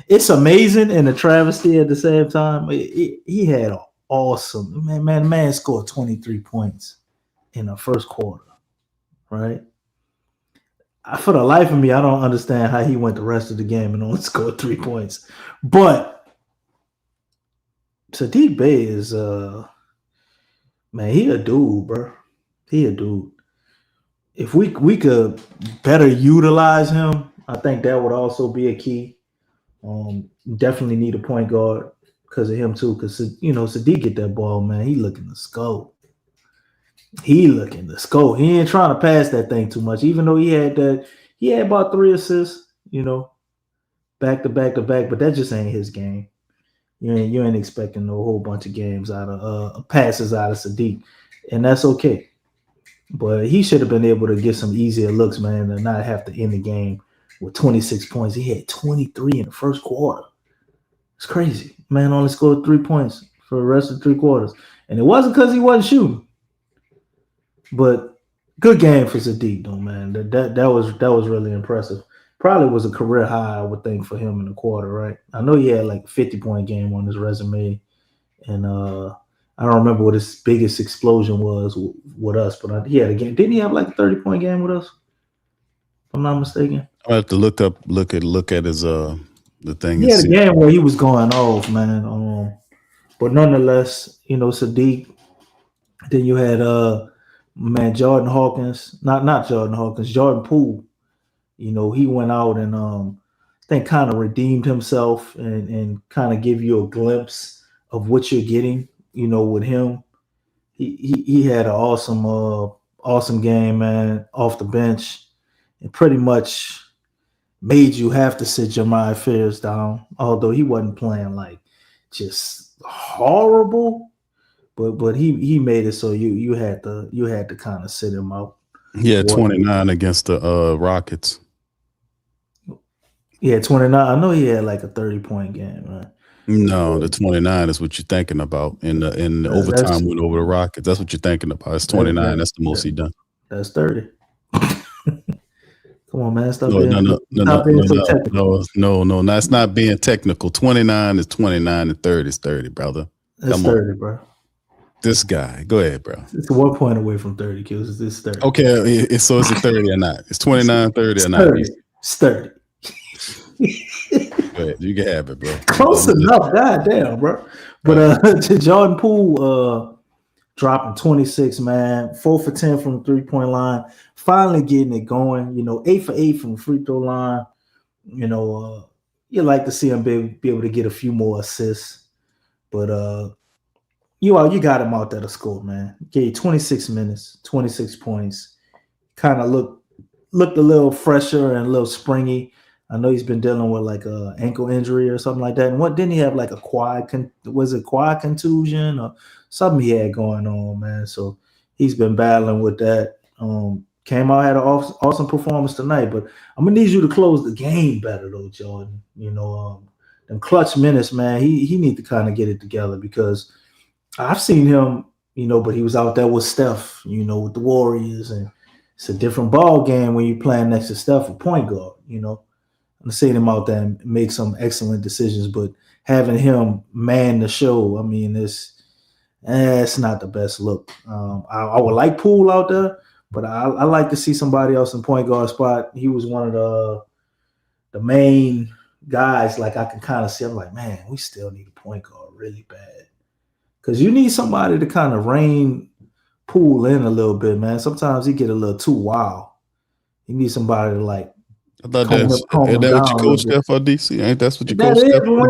it's amazing and a travesty at the same time. He had an awesome man scored 23 points in the first quarter, right? For the life of me, I don't understand how he went the rest of the game and only scored 3 points. But Saddiq Bey is man, he a dude, bro. He a dude. If we could better utilize him, I think that would also be a key. Definitely need a point guard because of him too. Because Saddiq get that ball, man. He looking to score. He ain't trying to pass that thing too much. Even though he had about 3 assists, back to back. But that just ain't his game. You ain't expecting no whole bunch of games out of passes out of Saddiq, and that's okay. But he should have been able to get some easier looks, man, and not have to end the game with 26 points. He had 23 in the first quarter. It's crazy. Man only scored 3 points for the rest of 3 quarters. And it wasn't because he wasn't shooting. But good game for Saddiq, though, man. That was really impressive. Probably was a career high, I would think, for him in the quarter, right? I know he had like a 50-point game on his resume. And I don't remember what his biggest explosion was with us, but he had a game. Didn't he have like a 30-point game with us? If I'm not mistaken. I have to look at his the thing. He had a game where he was going off, man. But nonetheless, Sadiq. Then you had Jordan Hawkins, not Jordan Hawkins, Jordan Poole. He went out and I think kind of redeemed himself and kind of give you a glimpse of what you're getting, with him. He had an awesome game, man, off the bench, and pretty much made you have to sit Jeremiah Fears down, although he wasn't playing like just horrible, but he made it so you had to kind of sit him out. Yeah, 29 against the Rockets. Yeah, 29. I know he had like a 30-point game, man. No, the 29 is what you're thinking about. In the overtime win over the Rockets. That's what you're thinking about. It's 29. That's the most he done. That's 30. Come on, man. Stop No, being so technical. No. That's not being technical. 29 is 29 and 30 is 30, brother. That's Come 30, on. bro. This guy. Go ahead, bro. It's 1 point away from 30 kills. It's 30. Okay, so is it 30 or not? It's 29, 30 or not? 30. It's 30. Go ahead. You can have it, bro. Close enough. God damn, bro. But Jordan Poole dropping 26, man. 4 for 10 from the 3-point line. Finally getting it going. 8 for 8 from the free throw line. You like to see him be able to get a few more assists. But you got him out there to score, man. Gave 26 minutes, 26 points. Kind of looked a little fresher and a little springy. I know he's been dealing with like a ankle injury or something like that. And what didn't he have like a quad contusion or something he had going on, man? So he's been battling with that. Came out, had an awesome performance tonight. But I'm gonna need you to close the game better though, Jordan. Them clutch minutes, man. He need to kind of get it together because I've seen him, but he was out there with Steph, with the Warriors, and it's a different ball game when you're playing next to Steph, a point guard. I'm seeing him out there and make some excellent decisions, but having him man the show, I mean, it's not the best look. I would like Poole out there, but I like to see somebody else in point guard spot. He was one of the main guys. Like I can kind of see, I'm like, man, we still need a point guard really bad because you need somebody to kind of rein Poole in a little bit, man. Sometimes he get a little too wild. You need somebody to like. I thought that's what you coached there for, DC? Ain't that's what you coached there for?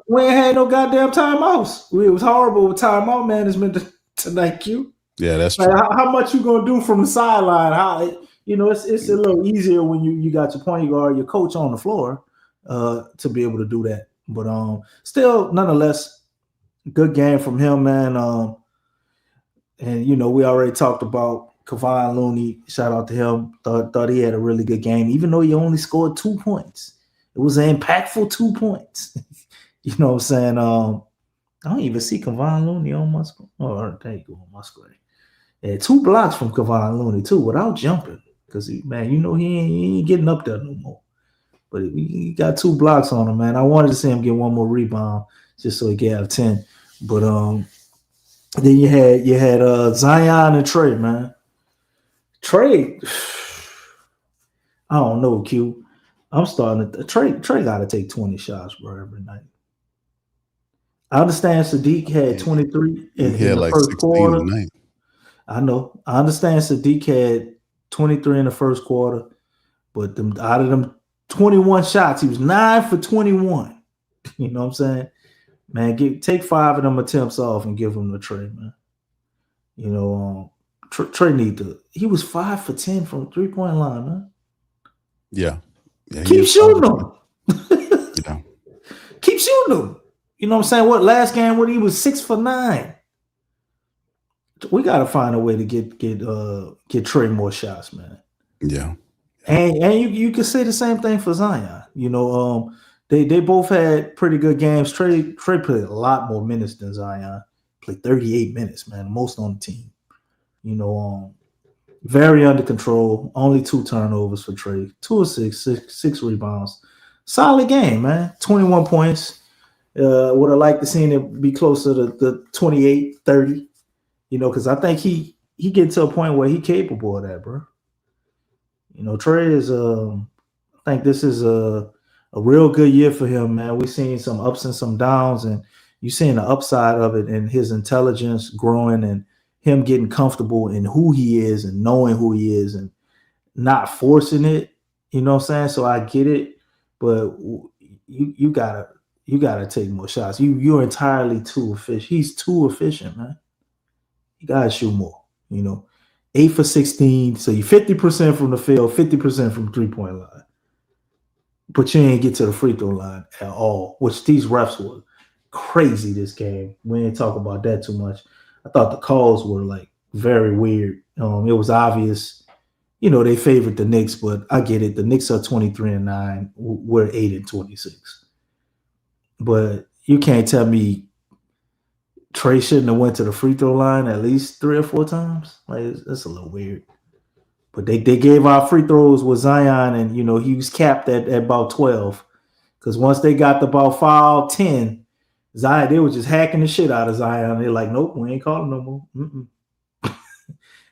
We ain't had no goddamn timeouts. It was horrible with timeout management tonight, Q. Yeah, that's like, true. How much you gonna do from the sideline? It's a little easier when you got your point guard, your coach on the floor, to be able to do that. But still, nonetheless, good game from him, man. And we already talked about Kevon Looney, shout out to him. Thought he had a really good game, even though he only scored 2 points. It was an impactful 2 points. You know what I'm saying? I don't even see Kevon Looney on my screen. Oh, there you go on my screen. Yeah, 2 blocks from Kevon Looney too, without jumping, because he ain't getting up there no more. But he got 2 blocks on him, man. I wanted to see him get one more rebound just so he could have 10. But then you had Zion and Trey, man. Trey, I don't know, Q. I'm starting to Trey got to take 20 shots, bro, every night. I understand Sadiq had 23 in the like first quarter. Tonight. I know. I understand Sadiq had 23 in the first quarter, but out of them 21 shots, he was 9 for 21. You know what I'm saying? Man, take 5 of them attempts off and give them to Trey, man. Trey he was 5 for 10 from 3-point line, man. Yeah. Keep shooting them. Yeah. Keep shooting them. You know what I'm saying? Last game he was 6 for 9. We got to find a way to get Trey more shots, man. Yeah. And you can say the same thing for Zion. They both had pretty good games. Trey played a lot more minutes than Zion. Played 38 minutes, man, most on the team. Very under control. Only 2 turnovers for Trey. 2 assists, 6 rebounds. Solid game, man. 21 points. Would have liked to seen it be closer to the 28, 30. Because I think he get to a point where he capable of that, bro. Trey is I think this is a real good year for him, man. We've seen some ups and some downs, and you're seeing the upside of it and his intelligence growing and him getting comfortable in who he is and knowing who he is and not forcing it. You know what I'm saying? So I get it, but you gotta take more shots. You're entirely too efficient. He's too efficient, man. You gotta shoot more. 8 for 16. So you're 50% from the field, 50% from 3-point line. But you ain't get to the free throw line at all, which these refs were crazy this game. We ain't talk about that too much. I thought the calls were like very weird. It was obvious, they favored the Knicks, but I get it. The Knicks are 23-9. We're 8-26. But you can't tell me Trey shouldn't have went to the free throw line at least 3 or 4 times. Like, that's a little weird. But they gave out free throws with Zion, and he was capped at about 12. Because once they got the ball foul 10, Zion, they were just hacking the shit out of Zion. They're like, nope, we ain't calling no more.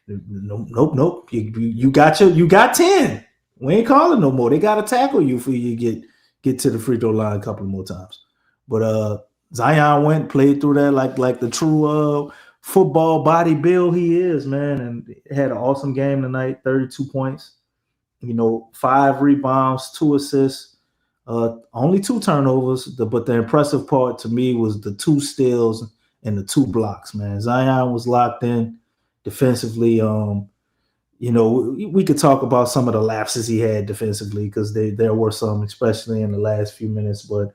Nope. You got 10. We ain't calling no more. They got to tackle you for you get to the free throw line a couple more times. But Zion played through that like the true football body build he is, man, and had an awesome game tonight. 32 points, 5 rebounds, 2 assists, only 2 turnovers. But the impressive part to me was the 2 steals and the 2 blocks, man. Zion was locked in defensively. We could talk about some of the lapses he had defensively because there were some, especially in the last few minutes. But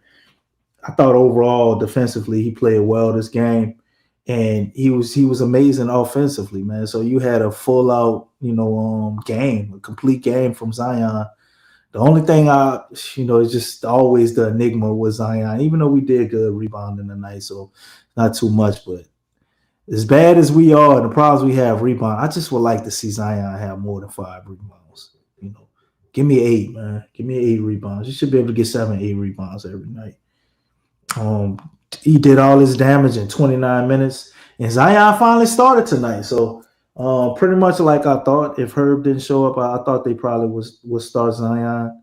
I thought overall defensively he played well this game, and he was amazing offensively, man. So you had a full out game, a complete game from Zion. The only thing is just always the enigma with Zion, even though we did good rebounding tonight, so not too much. But as bad as we are and the problems we have rebound, I just would like to see Zion have more than 5 rebounds. Give me 8, man. Give me 8 rebounds. You should be able to get 7, 8 rebounds every night. He did all his damage in 29 minutes, and Zion finally started tonight. So pretty much like I thought, if Herb didn't show up, I thought they probably would start Zion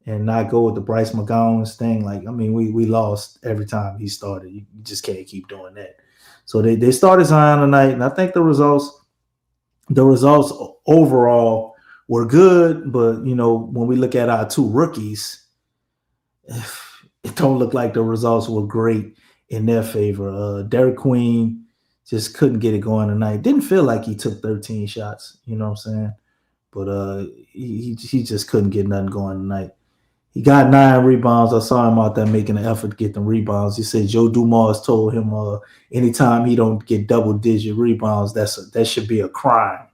and not go with the Bryce McGowan's thing. We lost every time he started. You just can't keep doing that. So they started Zion tonight, and I think the results overall were good. But when we look at our 2 rookies, it don't look like the results were great in their favor. Derek Queen just couldn't get it going tonight. Didn't feel like he took 13 shots, you know what I'm saying? But he just couldn't get nothing going tonight. He got 9 rebounds. I saw him out there making an effort to get them rebounds. He said Joe Dumas told him anytime he don't get double-digit rebounds, that should be a crime.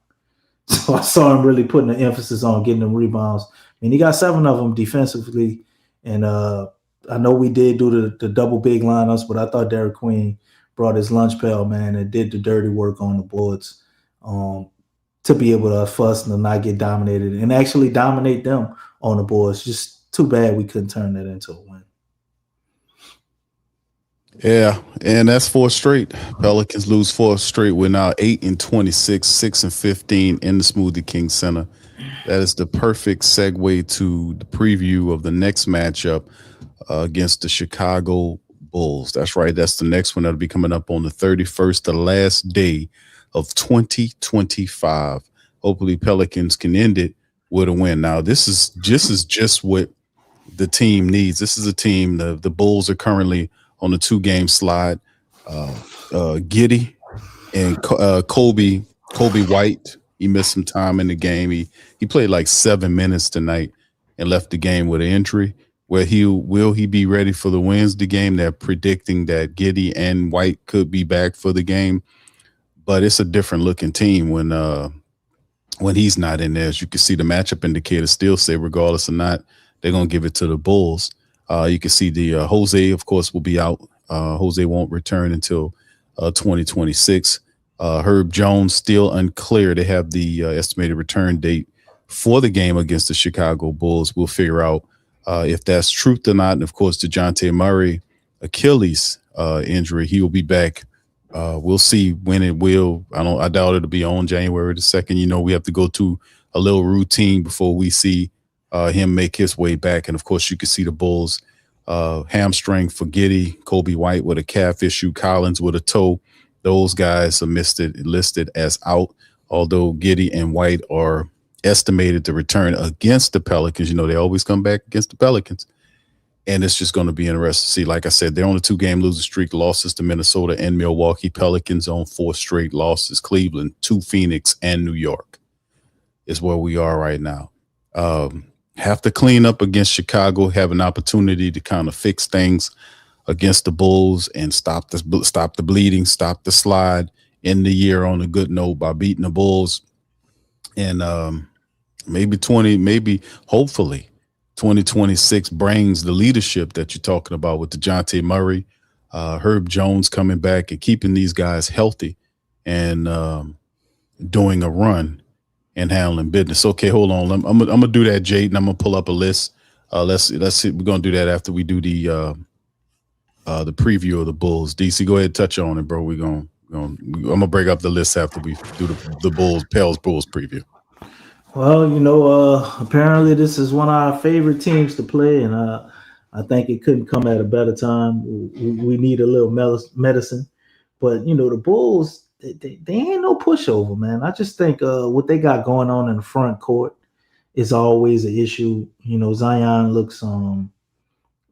So I saw him really putting the emphasis on getting them rebounds. He got 7 of them defensively, and I know we did do the double big lineups, but I thought Derek Queen brought his lunch pail, man, and did the dirty work on the boards to be able to fuss and not get dominated and actually dominate them on the boards. Just too bad we couldn't turn that into a win. Yeah, and that's 4 straight. Pelicans lose 4 straight. We're now 8-26, 6-15 in the Smoothie King Center. That is the perfect segue to the preview of the next matchup against the Chicago Bulls. That's right. That's the next one that'll be coming up on the 31st, the last day of 2025. Hopefully Pelicans can end it with a win. Now, this is just what the team needs. This is a team, the Bulls are currently on the 2-game slide. Giddey and Kobe White, he missed some time in the game. He played like 7 minutes tonight and left the game with an injury. Will he be ready for the Wednesday game? They're predicting that Giddey and White could be back for the game, but it's a different looking team when he's not in there. As you can see, the matchup indicator still say, regardless or not, they're gonna give it to the Bulls. You can see the Jose, of course, will be out. Jose won't return until 2026. Herb Jones still unclear. They have the estimated return date for the game against the Chicago Bulls. We'll figure out if that's truth or not. And of course, DeJounte Murray Achilles injury, he will be back. We'll see when it will. I doubt it'll be on January the 2nd. We have to go to a little routine before we see him make his way back. And of course, you can see the Bulls hamstring for Giddey, Kobe White with a calf issue, Collins with a toe. Those guys are listed as out, although Giddey and White are estimated to return against the Pelicans. You know, they always come back against the Pelicans. And it's just going to be interesting to see. Like I said, they're on a 2-game losing streak, losses to Minnesota and Milwaukee. Pelicans on 4 straight losses. Cleveland, 2 Phoenix, and New York is where we are right now. Have to clean up against Chicago, have an opportunity to kind of fix things against the Bulls and stop the bleeding, stop the slide, end the year on a good note by beating the Bulls. And hopefully 2026 brings the leadership that you're talking about with DeJounte Murray, Herb Jones coming back and keeping these guys healthy and doing a run and handling business. Okay, hold on. I'm gonna do that, Jade, and I'm gonna pull up a list. Let's see. We're gonna do that after we do the preview of the Bulls. DC, go ahead and touch on it, bro. I'm gonna break up the list after we do the Bulls preview. Well, you know, apparently this is one of our favorite teams to play, and I think it couldn't come at a better time. We need a little medicine, but you know, the Bulls, they ain't no pushover, man. I just think what they got going on in the front court is always an issue. You know, Zion looks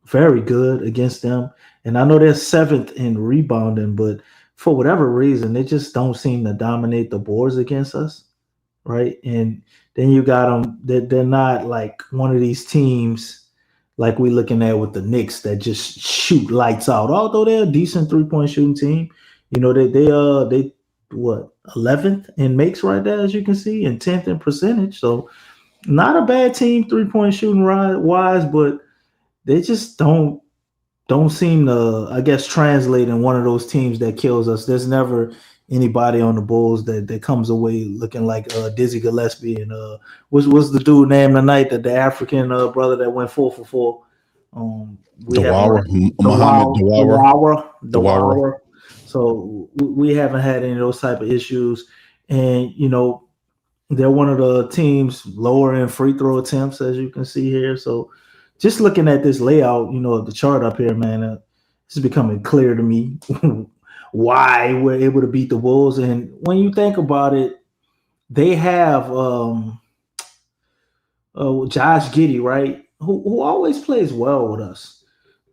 very good against them, and I know they're 7th in rebounding, but for whatever reason, they just don't seem to dominate the boards against us, right? And then you got them, they're not like one of these teams like we looking at with the Knicks that just shoot lights out. Although they're a decent 3-point shooting team, you know, they what, 11th in makes right there, as you can see, and 10th in percentage. So not a bad team 3-point shooting wise, but they just don't seem to, I guess, translate in one of those teams that kills us. There's never anybody on the Bulls that comes away looking like Dizzy Gillespie and what's the dude named tonight, the African brother that went 4 for 4. Dawara. So we haven't had any of those type of issues, and you know, they're one of the teams lower in free throw attempts, as you can see here. So just looking at this layout, you know, the chart up here, man, it's becoming clear to me why we're able to beat the Bulls. And when you think about it, they have Josh Giddey, right, who always plays well with us,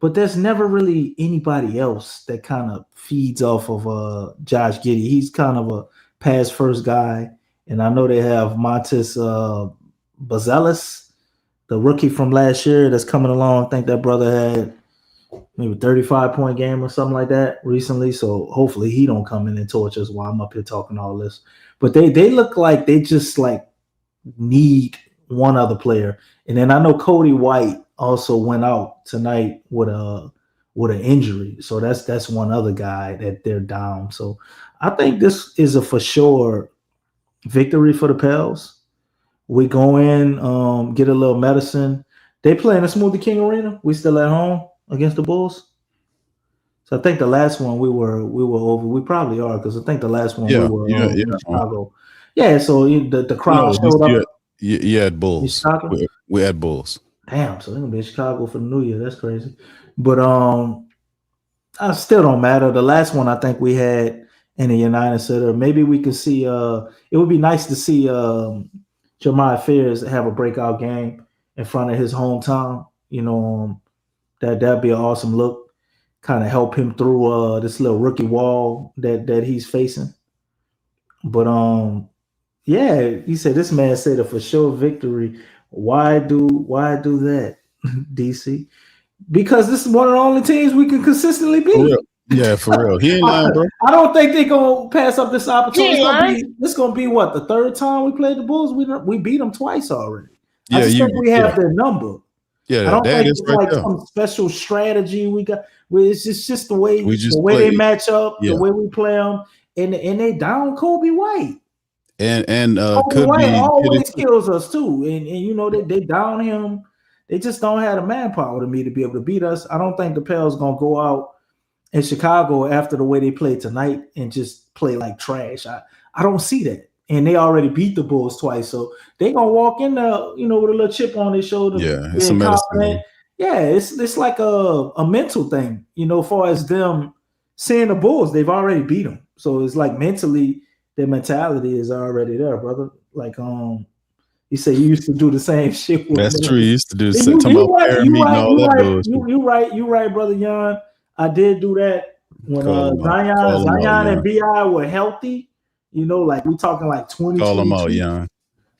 but there's never really anybody else that kind of feeds off of Josh Giddey. He's kind of a pass first guy, and I know they have Montes Bazelis, the rookie from last year that's coming along. I think that brother had maybe 35-point game or something like that recently. So hopefully he don't come in and torch us while I'm up here talking all this. But they look like they just like need one other player. And then I know Cody White also went out tonight with an injury. So that's one other guy that they're down. So I think this is a for sure victory for the Pels. We go in, get a little medicine. They play in the Smoothie King Arena. We still at home against the Bulls. So I think the last one we were over. We probably are, because I think the last one we were in Chicago. Yeah, so the crowd showed up. You had Bulls. We had Bulls. Damn, so they're gonna be in Chicago for the New Year. That's crazy. But I still don't matter. The last one I think we had in the United Center. Maybe we could see. It would be nice to see Jeremiah Fears have a breakout game in front of his hometown. You know, that'd be an awesome look. Kind of help him through this little rookie wall that he's facing. But yeah, he said this man said a for sure victory. Why do that, DC? Because this is one of the only teams we can consistently beat. Yeah, for real. He ain't lying, bro. I don't think they're gonna pass up this opportunity. It's gonna be what, the third time we played the Bulls? We beat them twice already. I just think we have their number. Yeah, I don't think it's right like there. some special strategy we got. It's just the way they match up, the way we play them, and they down Kobe White. And Kobe White always kills us too, and you know they down him. They just don't have the manpower to be able to beat us. I don't think the Pels gonna go out in Chicago after the way they played tonight and just play like trash. I don't see that. And they already beat the Bulls twice, so they gonna walk in there, you know, with a little chip on their shoulder. Yeah, it's a medicine. Yeah, it's like a mental thing, as far as them seeing the Bulls, they've already beat them. So it's like mentally, their mentality is already there, brother. Like you say you used to do the same shit with That's true. Memphis. You used to do the And same. Talking about prayer meeting and all that bullshit. you right, brother Jan. I did do that when Call 'em out. Zion Call 'em out, and Jan. BI were healthy. Like we talking like Call them out, 2022. Jan.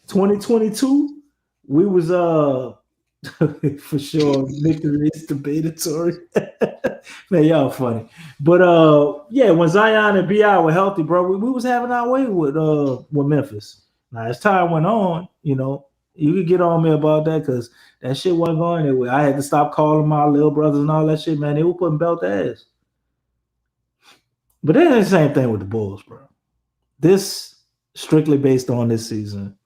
2022, we was for sure victory is debatatory. Man, y'all funny. But yeah, when Zion and BI were healthy, bro, we was having our way with Memphis. Now as time went on, you could get on me about that because that shit wasn't going anywhere. I had to stop calling my little brothers and all that shit, man. They were putting belt ass. But then the same thing with the Bulls, bro. This strictly based on this season.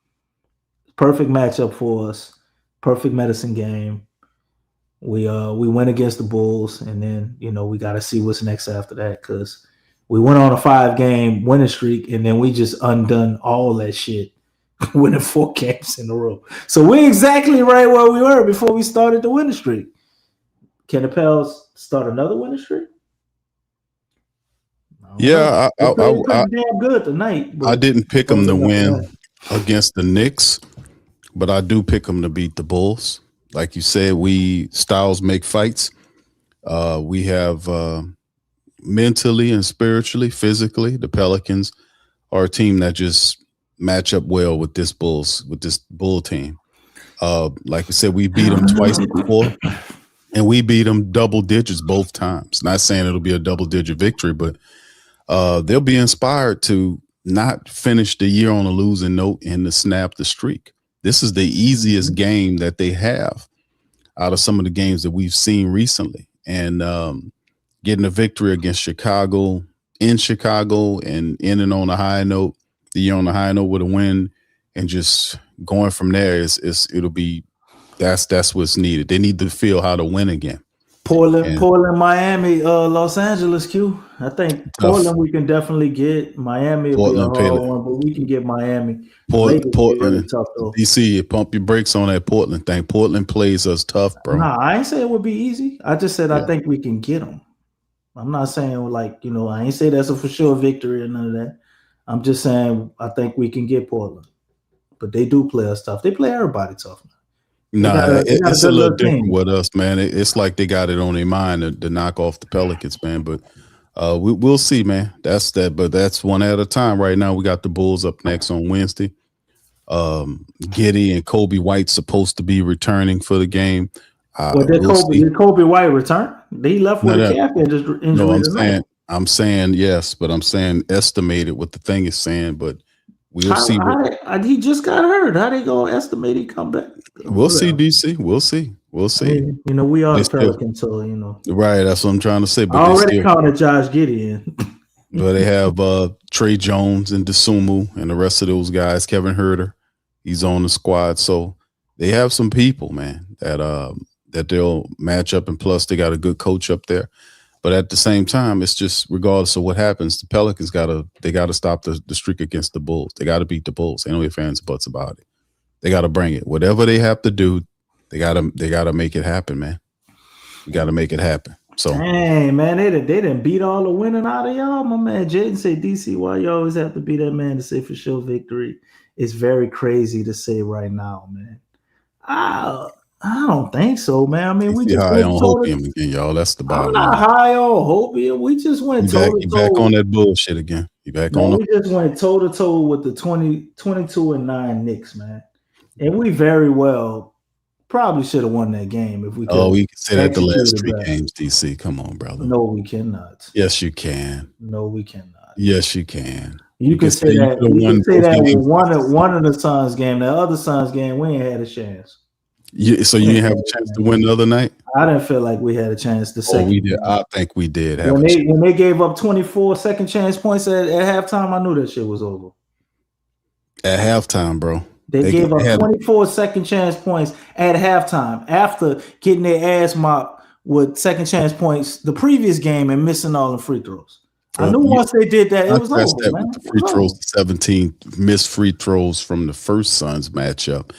Perfect matchup for us. Perfect medicine game. We went against the Bulls, and then we got to see what's next after that because we went on a 5-game winning streak, and then we just undone all that shit, winning 4 games in a row. So we're exactly right where we were before we started the winning streak. Can the Pels start another winning streak? Yeah, I damn good tonight. I didn't pick them to win against the Knicks, but I do pick them to beat the Bulls. Like you said, styles make fights. We have mentally and spiritually, physically, the Pelicans are a team that just match up well with this Bull team. Like I said, we beat them twice before, and we beat them double digits both times. Not saying it'll be a double-digit victory, but they'll be inspired to not finish the year on a losing note and to snap the streak. This is the easiest game that they have out of some of the games that we've seen recently. And getting a victory against Chicago in Chicago and ending on a high note, the year on a high note with a win, and just going from there that's what's needed. They need to feel how to win again. Portland, Miami, Los Angeles, Q. I think Portland we can definitely get. Miami will be a hard one, but we can get Miami. Portland, really tough, though. DC, pump your brakes on that Portland thing. Portland plays us tough, bro. Nah, I ain't say it would be easy. I just said I think we can get them. I'm not saying I ain't say that's a for sure victory or none of that. I'm just saying I think we can get Portland. But they do play us tough. They play everybody tough. It's a little different with us, man. It's like they got it on their mind to knock off the Pelicans, man. But we'll see, man. That's that. But that's one at a time. Right now, we got the Bulls up next on Wednesday. Giddey and Kobe White supposed to be returning for the game. Did Kobe White return? They left with a calf injury. No, I'm saying yes, but I'm saying estimated what the thing is saying, but we'll see. He just got hurt. How they gonna estimate he come back? We'll see, DC. We'll see. We are the Pelicans, so Right, that's what I'm trying to say. But I already counted Josh Giddey in. But they have Trey Jones and Dosunmu and the rest of those guys. Kevin Huerter, he's on the squad, so they have some people, man, that they'll match up, and plus they got a good coach up there. But at the same time, it's just regardless of what happens, the Pelicans gotta stop the streak against the Bulls. They gotta beat the Bulls. Ain't no ifs, ands, buts about it. They gotta bring it. Whatever they have to do, they gotta make it happen, man. You gotta make it happen. So hey man, they didn't beat all the winning out of y'all. My man Jaden said, DC, why you always have to be that man to say for sure victory? It's very crazy to say right now, man. I don't think so, man. I mean, we just high on hopium again, y'all. That's the bottom. I'm not high on hopium. We just went toe to toe. You back on that bullshit again. You back on it. We just went toe to toe with the 22-9 Knicks, man. And we very well probably should have won that game if we could. Oh, we can say that the last 3 games, DC. Come on, brother. No, we cannot. Yes, you can. No, we cannot. Yes, you can. You can say that. You can say that with one of the Suns game. The other Suns game, we ain't had a chance. So you didn't have a chance to win the other night? I didn't feel like we had a chance to say. We did. I think we did. When they gave up 24 second chance points at halftime, I knew that shit was over. At halftime, bro. They gave up 24 second chance points at halftime after getting their ass mopped with second chance points the previous game and missing all the free throws. I knew once they did that, it was over. That man. With the free throws, 17 missed free throws from the first Suns matchup.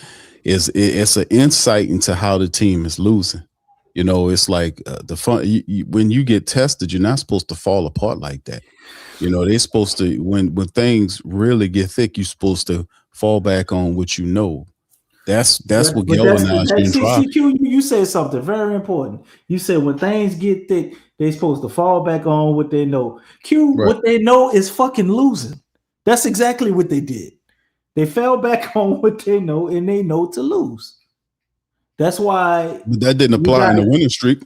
It's an insight into how the team is losing. You know, it's like the fun. When you get tested, you're not supposed to fall apart like that. You know, they're supposed to when things really get thick, you're supposed to fall back on what you know. That's what galvanizes you and drives. CQ, you said something very important. You said when things get thick, they're supposed to fall back on what they know. Q, Right. what they know is fucking losing. That's exactly what they did. They fell back on what they know, and they know to lose. That's why. But that didn't apply in the winning streak.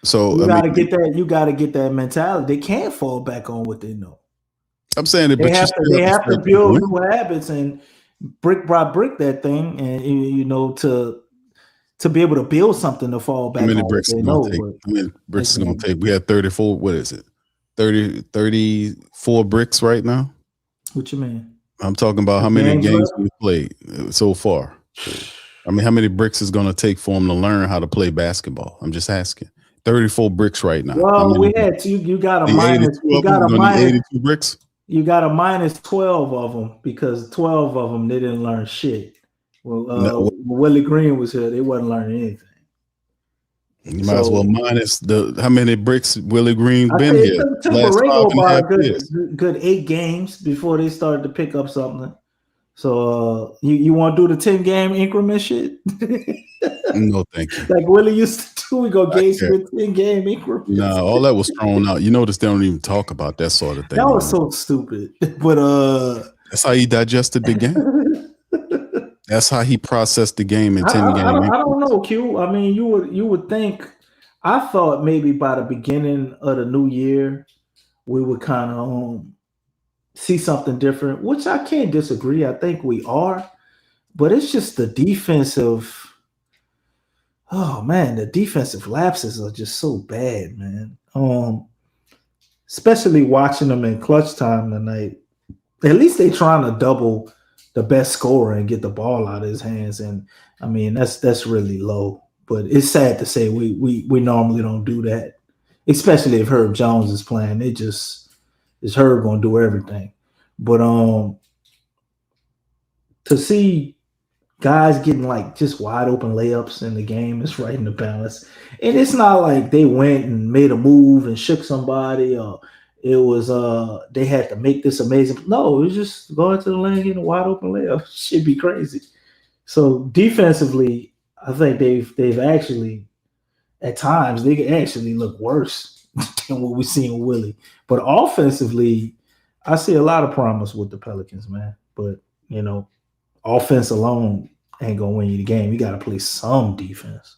So you gotta get that. You gotta get that mentality. They can't fall back on what they know. I'm saying that, They have to build win. new habits and brick by brick that thing, and you know to be able to build something to fall back How many on. bricks is going to take? How many bricks is going to take? We had 34. What is it? 34 bricks right now. What you mean? I'm talking about how many games we played so far. I mean, how many bricks is going to take for them to learn how to play basketball? I'm just asking. 34 bricks right now. Well, we had you got a minus. You got a minus 82 bricks. You got a minus 12 of them because 12 of them they didn't learn shit. Well, Willie Green was here; they wasn't learning anything. You might as well minus how many bricks Willie Green's been here. It took Borrego about a good 8 games before they started to pick up something. So you want to do the 10-game increment shit? No, thank you. Like Willie used to do, we go gauge with 10-game increments. No, all that was thrown out. You notice they don't even talk about that sort of thing. That was so stupid. But that's how he digested the game. That's how he processed the game in 10 games. I don't know, Q. I mean, you would think. I thought maybe by the beginning of the new year we would kind of see something different, which I can't disagree. I think we are, but it's just the defensive. Oh man, the defensive lapses are just so bad, man. Especially watching them in clutch time tonight. At least they trying to double the best scorer and get the ball out of his hands, and I mean that's really low. But it's sad to say we normally don't do that, especially if Herb Jones is playing. Is Herb gonna do everything? But to see guys getting like just wide open layups in the game is right in the balance. And it's not like they went and made a move and shook somebody, or it was they had to make this amazing. No, it was just going to the lane, getting a wide open layup. Should be crazy. So defensively, I think they've actually at times they can actually look worse than what we see in Willie. But offensively, I see a lot of promise with the Pelicans, man. But you know, offense alone ain't gonna win you the game. You got to play some defense.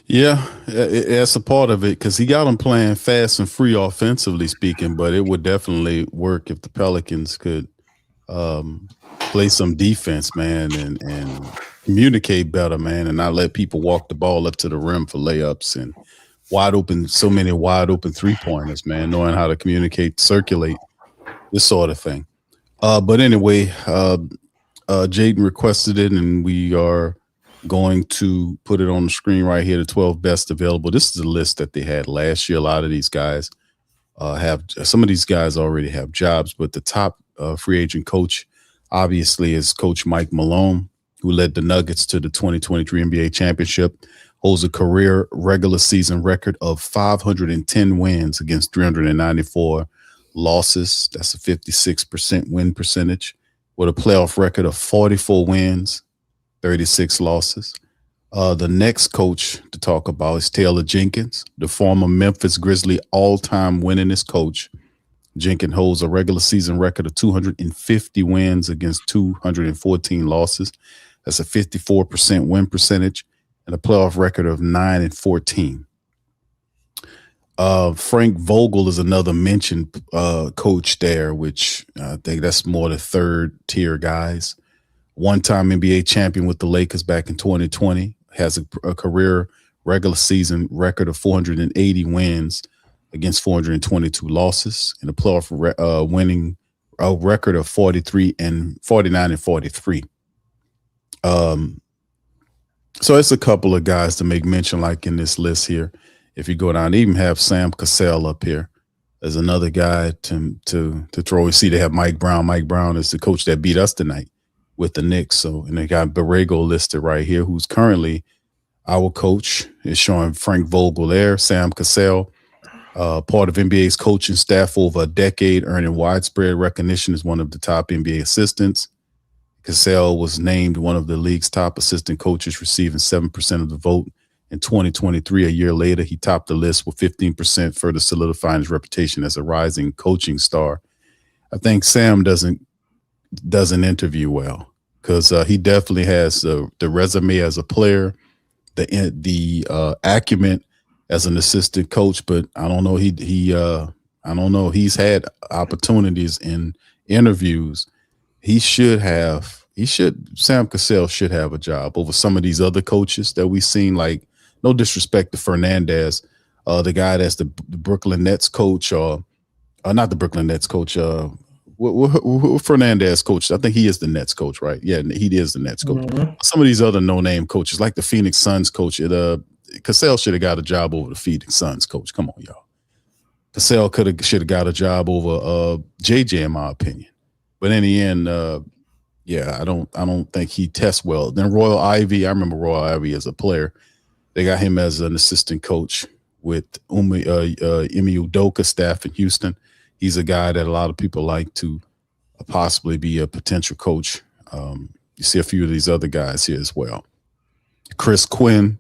Yeah, that's a part of it because he got them playing fast and free offensively speaking, but it would definitely work if the Pelicans could play some defense, man, and communicate better, man, and not let people walk the ball up to the rim for layups and so many wide open 3-pointers, man, knowing how to communicate, circulate, this sort of thing. But anyway, Jaden requested it, and we are going to put it on the screen right here, the 12 best available. This is a list that they had last year. A lot of these guys some of these guys already have jobs, but the top free agent coach obviously is Coach Mike Malone, who led the Nuggets to the 2023 NBA championship, holds a career regular season record of 510 wins against 394 losses. That's a 56% win percentage, with a playoff record of 44 wins, 36 losses. The next coach to talk about is Taylor Jenkins, the former Memphis Grizzly all-time winningest coach. Jenkins holds a regular season record of 250 wins against 214 losses. That's a 54% win percentage and a playoff record of 9-14. Frank Vogel is another mentioned coach there, which I think that's more the third tier guys. One-time NBA champion with the Lakers back in 2020, has a career regular season record of 480 wins against 422 losses, and a playoff winning record of 49-43. So it's a couple of guys to make mention, like in this list here. If you go down, they even have Sam Cassell up here as another guy to throw. You see, they have Mike Brown. Mike Brown is the coach that beat us tonight with the Knicks. So, and they got Borrego listed right here, who's currently Our coach is showing Frank Vogel there. Sam Cassell, part of NBA's coaching staff for over a decade, earning widespread recognition as one of the top NBA assistants. Cassell was named one of the league's top assistant coaches, receiving 7% of the vote in 2023. A year later, he topped the list with 15%, further solidifying his reputation as a rising coaching star. I think Sam doesn't interview well because he definitely has the resume as a player, the acumen as an assistant coach, but I don't know. I don't know. He's had opportunities in interviews. Sam Cassell should have a job over some of these other coaches that we've seen, like, no disrespect to Fernandez, the guy that's the Brooklyn Nets coach, or not the Brooklyn Nets coach, who Fernandez coach. I think he is the Nets coach, right? Yeah, he is the Nets coach. Mhm. Some of these other no-name coaches, like the Phoenix Suns coach, Cassell should have got a job over the Phoenix Suns coach. Come on, y'all. Cassell should have got a job over JJ, in my opinion. But in the end, I don't think he tests well. Then Royal Ivy, I remember Royal Ivy as a player. They got him as an assistant coach with Emi Udoka staff in Houston. He's a guy that a lot of people like to possibly be a potential coach. You see a few of these other guys here as well. Chris Quinn,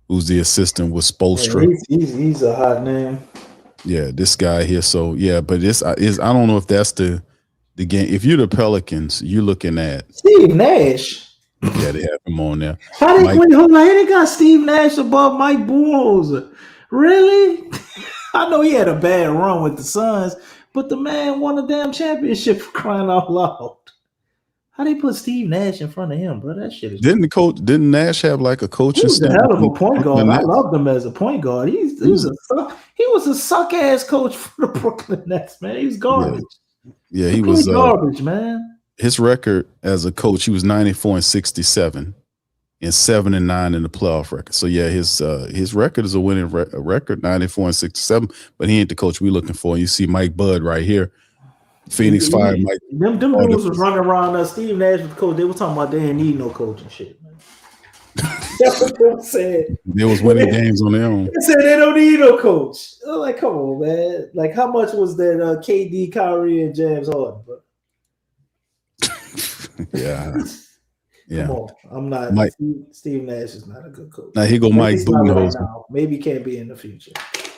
who's the assistant with Spoelstra. Yeah, he's a hot name. Yeah, this guy here. So yeah, but this is, I don't know if that's the game. If you're the Pelicans, you're looking at Steve Nash. Yeah, they have him on there. How they they got Steve Nash above Mike Budenholzer? Really? I know he had a bad run with the Suns, but the man won a damn championship, for crying out loud. How they put Steve Nash in front of him, bro? That shit is. Didn't Nash have like a coaching? He was a hell of a point guard. I loved him as a point guard. He was a suck ass coach for the Brooklyn Nets, man. He was garbage. Yeah, he was garbage, man. His record as a coach, he was 94-67 and 7-9 in the playoff record. So yeah, his record is a winning record, 94-67. But he ain't the coach we looking for. You see Mike Budd right here. Phoenix fired Mike. Them dudes was running around. Steve Nash was the coach. They were talking about they didn't need no coaching shit, man. That's what they said. They was winning games on their own. They said they don't need no coach. I'm like, come on, man. Like, how much was that KD, Kyrie, and James Harden, bro? Yeah. Come on. I'm not. Steve Nash is not a good coach. Now here go Mike Budenholzer. Right, maybe can't be in the future.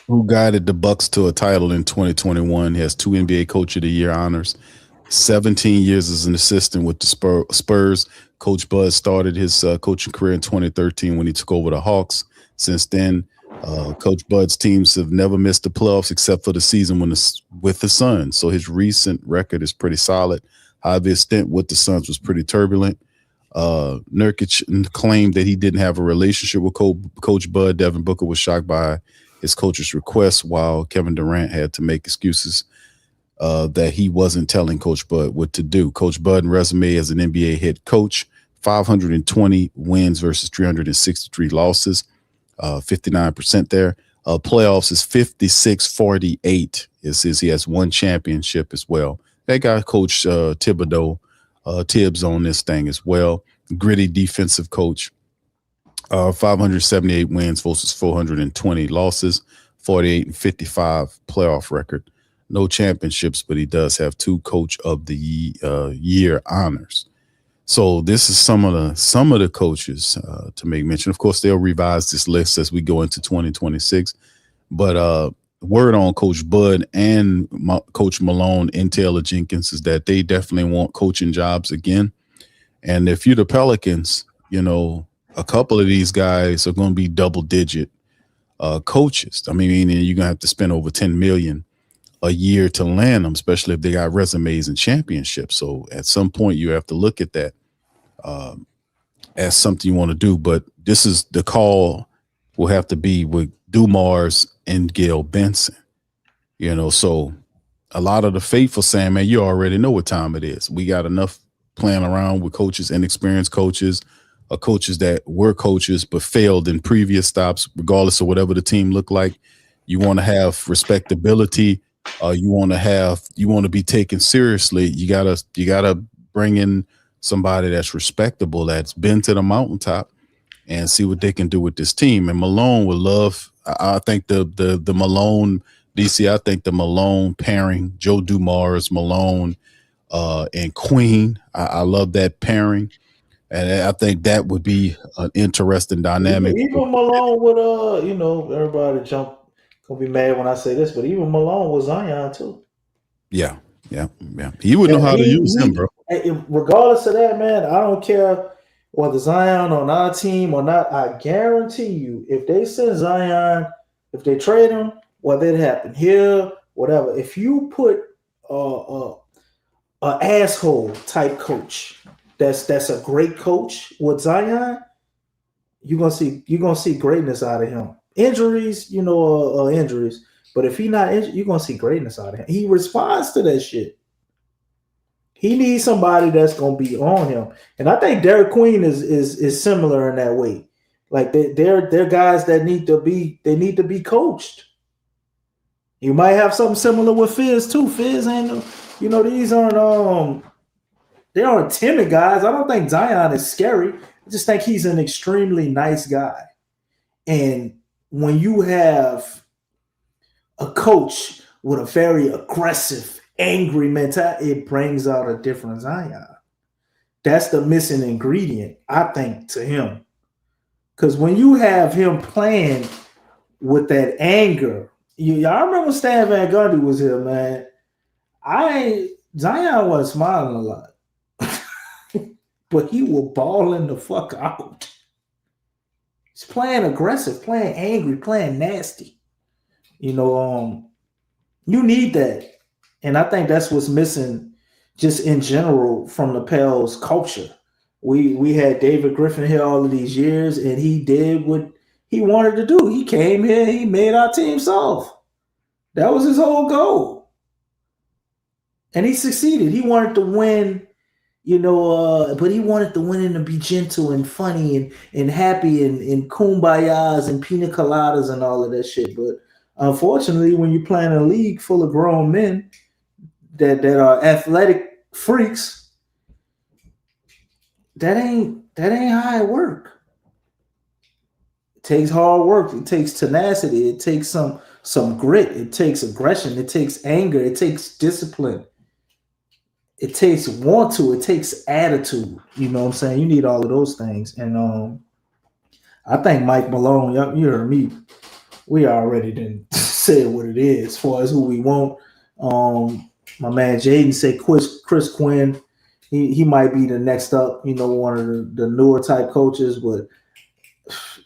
Who guided the Bucks to a title in 2021. He has 2 NBA Coach of the Year honors. 17 years as an assistant with the Spurs. Coach Bud started his coaching career in 2013 when he took over the Hawks. Since then, Coach Bud's teams have never missed the playoffs except for the season with the Suns. So his recent record is pretty solid. However, his stint with the Suns was pretty turbulent. Nurkic claimed that he didn't have a relationship with Coach Bud. Devin Booker was shocked by his coach's request, while Kevin Durant had to make excuses that he wasn't telling Coach Bud what to do. Coach Bud's resume as an NBA head coach: 520 wins versus 363 losses, 59% there. Playoffs is 56-48. He has 1 championship as well. That guy, Coach Thibodeau, Tibbs on this thing as well. Gritty defensive coach. 578 wins versus 420 losses, 48-55 playoff record. No championships, but he does have 2 Coach of the Year honors. So this is some of the coaches to make mention. Of course, they'll revise this list as we go into 2026. But word on Coach Bud and Coach Malone and Taylor Jenkins is that they definitely want coaching jobs again. And if you're the Pelicans, you know, a couple of these guys are going to be double-digit coaches. I mean, you're going to have to spend over $10 million a year to land them, especially if they got resumes and championships. So at some point, you have to look at that as something you want to do. But this is the call will have to be with Dumars and Gail Benson. You know, so a lot of the faithful saying, man, you already know what time it is. We got enough playing around with coaches, inexperienced coaches, coaches that were coaches but failed in previous stops, regardless of whatever the team looked like. You want to have respectability. You want to be taken seriously. You gotta bring in somebody that's respectable, that's been to the mountaintop, and see what they can do with this team. And Malone would love. I think the Malone DC. I think the Malone pairing, Joe Dumars, Malone, and Queen. I love that pairing, and I think that would be an interesting dynamic. Even Malone would, everybody gonna be mad when I say this, but even Malone was Zion too. Yeah. He would know how to use him, bro. Regardless of that, man, I don't care whether Zion on our team or not. I guarantee you, if they send Zion, if they trade him, whether it happened here, whatever, if you put an asshole type coach, that's a great coach with Zion, you're gonna see greatness out of him. Injuries, injuries. But if he's not injured, you're gonna see greatness out of him. He responds to that shit. He needs somebody that's gonna be on him. And I think Derek Queen is similar in that way. Like they're guys that need to be coached. You might have something similar with Fizz too. Fizz ain't these aren't they aren't timid guys. I don't think Zion is scary. I just think he's an extremely nice guy. And when you have a coach with a very aggressive, angry mentality, it brings out a different Zion. That's the missing ingredient, I think, to him. Because when you have him playing with that anger, I remember Stan Van Gundy was here, man. Zion wasn't smiling a lot. But he was balling the fuck out. He's playing aggressive, playing angry, playing nasty. You need that. And I think that's what's missing just in general from the Pels culture. We had David Griffin here all of these years, and he did what he wanted to do. He came here, he made our team soft. That was his whole goal. And he succeeded. He wanted to win, but he wanted to win and to be gentle and funny and happy and kumbayas and pina coladas and all of that shit. But unfortunately, when you're playing a league full of grown men that are athletic freaks, that ain't how it works. It takes hard work. It takes tenacity. It takes some grit. It takes aggression. It takes anger. It takes discipline. It takes want to. It takes attitude. You know what I'm saying? You need all of those things. And I think Mike Malone, you heard me. We already didn't say what it is as far as who we want. My man Jaden said Chris Quinn. He might be the next up, one of the newer type coaches. But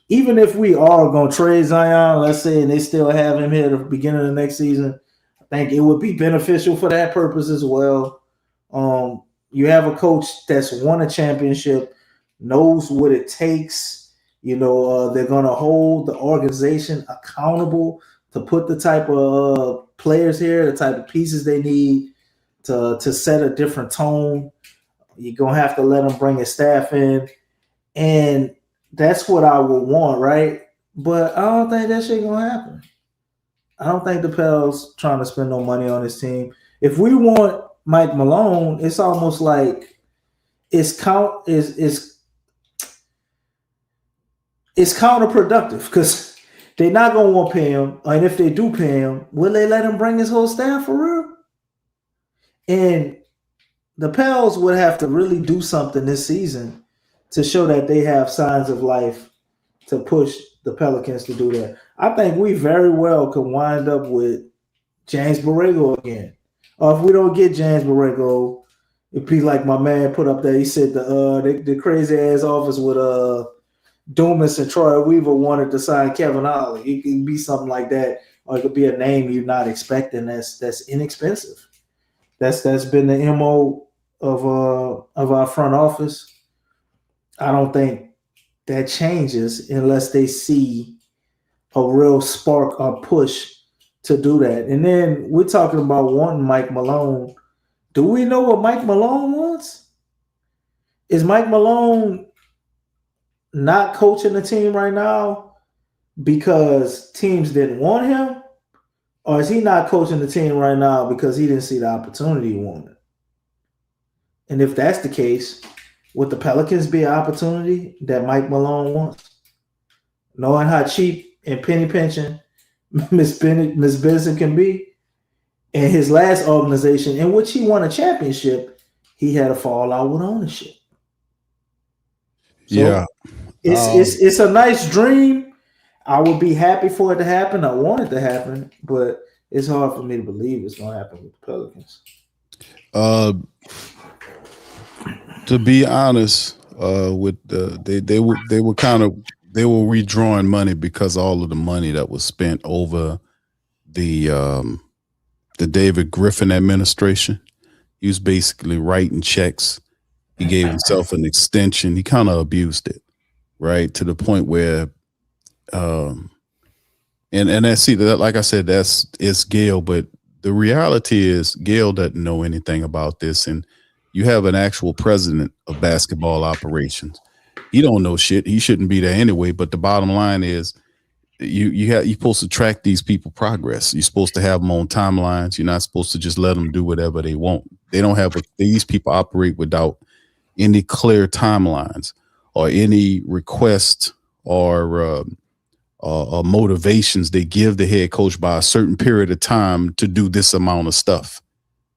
even if we are going to trade Zion, let's say, and they still have him here at the beginning of the next season, I think it would be beneficial for that purpose as well. You have a coach that's won a championship, knows what it takes. They're going to hold the organization accountable to put the type of players here, the type of pieces they need to set a different tone. You're going to have to let them bring his staff in. And that's what I would want, right? But I don't think that shit going to happen. I don't think the Pels trying to spend no money on this team. If we want Mike Malone, it's almost like it's counterproductive because they're not gonna want to pay him, and if they do pay him, will they let him bring his whole staff for real? And the Pels would have to really do something this season to show that they have signs of life to push the Pelicans to do that. I think we very well could wind up with James Borrego again. Or if we don't get James Borrego, it'd be like my man put up there. He said the crazy ass office with Dumas and Troy Weaver wanted to sign Kevin Ollie. It could be something like that, or it could be a name you're not expecting that's inexpensive. That's been the MO of our front office. I don't think that changes unless they see a real spark or push to do that. And then we're talking about wanting Mike Malone. Do we know what Mike Malone wants? Is Mike Malone not coaching the team right now because teams didn't want him? Or is he not coaching the team right now because he didn't see the opportunity he wanted? And if that's the case, would the Pelicans be an opportunity that Mike Malone wants? knowing how cheap and penny pinching Miss Benson can be. In his last organization, in which he won a championship, he had a fallout with ownership. So Yeah. it's a nice dream. I would be happy for it to happen. I want it to happen, but it's hard for me to believe it's going to happen with the Pelicans. To be honest, with they were redrawing money because all of the money that was spent over the David Griffin administration. He was basically writing checks. He gave himself an extension. He kind of abused it, right, to the point where, and that's, see, that, like I said, it's Gail, but the reality is Gail doesn't know anything about this, and you have an actual president of basketball operations. He don't know shit. He shouldn't be there anyway. But the bottom line is, you're supposed to track these people progress. You're supposed to have them on timelines. You're not supposed to just let them do whatever they want. They don't have these people operate without any clear timelines or any requests or motivations they give the head coach by a certain period of time to do this amount of stuff.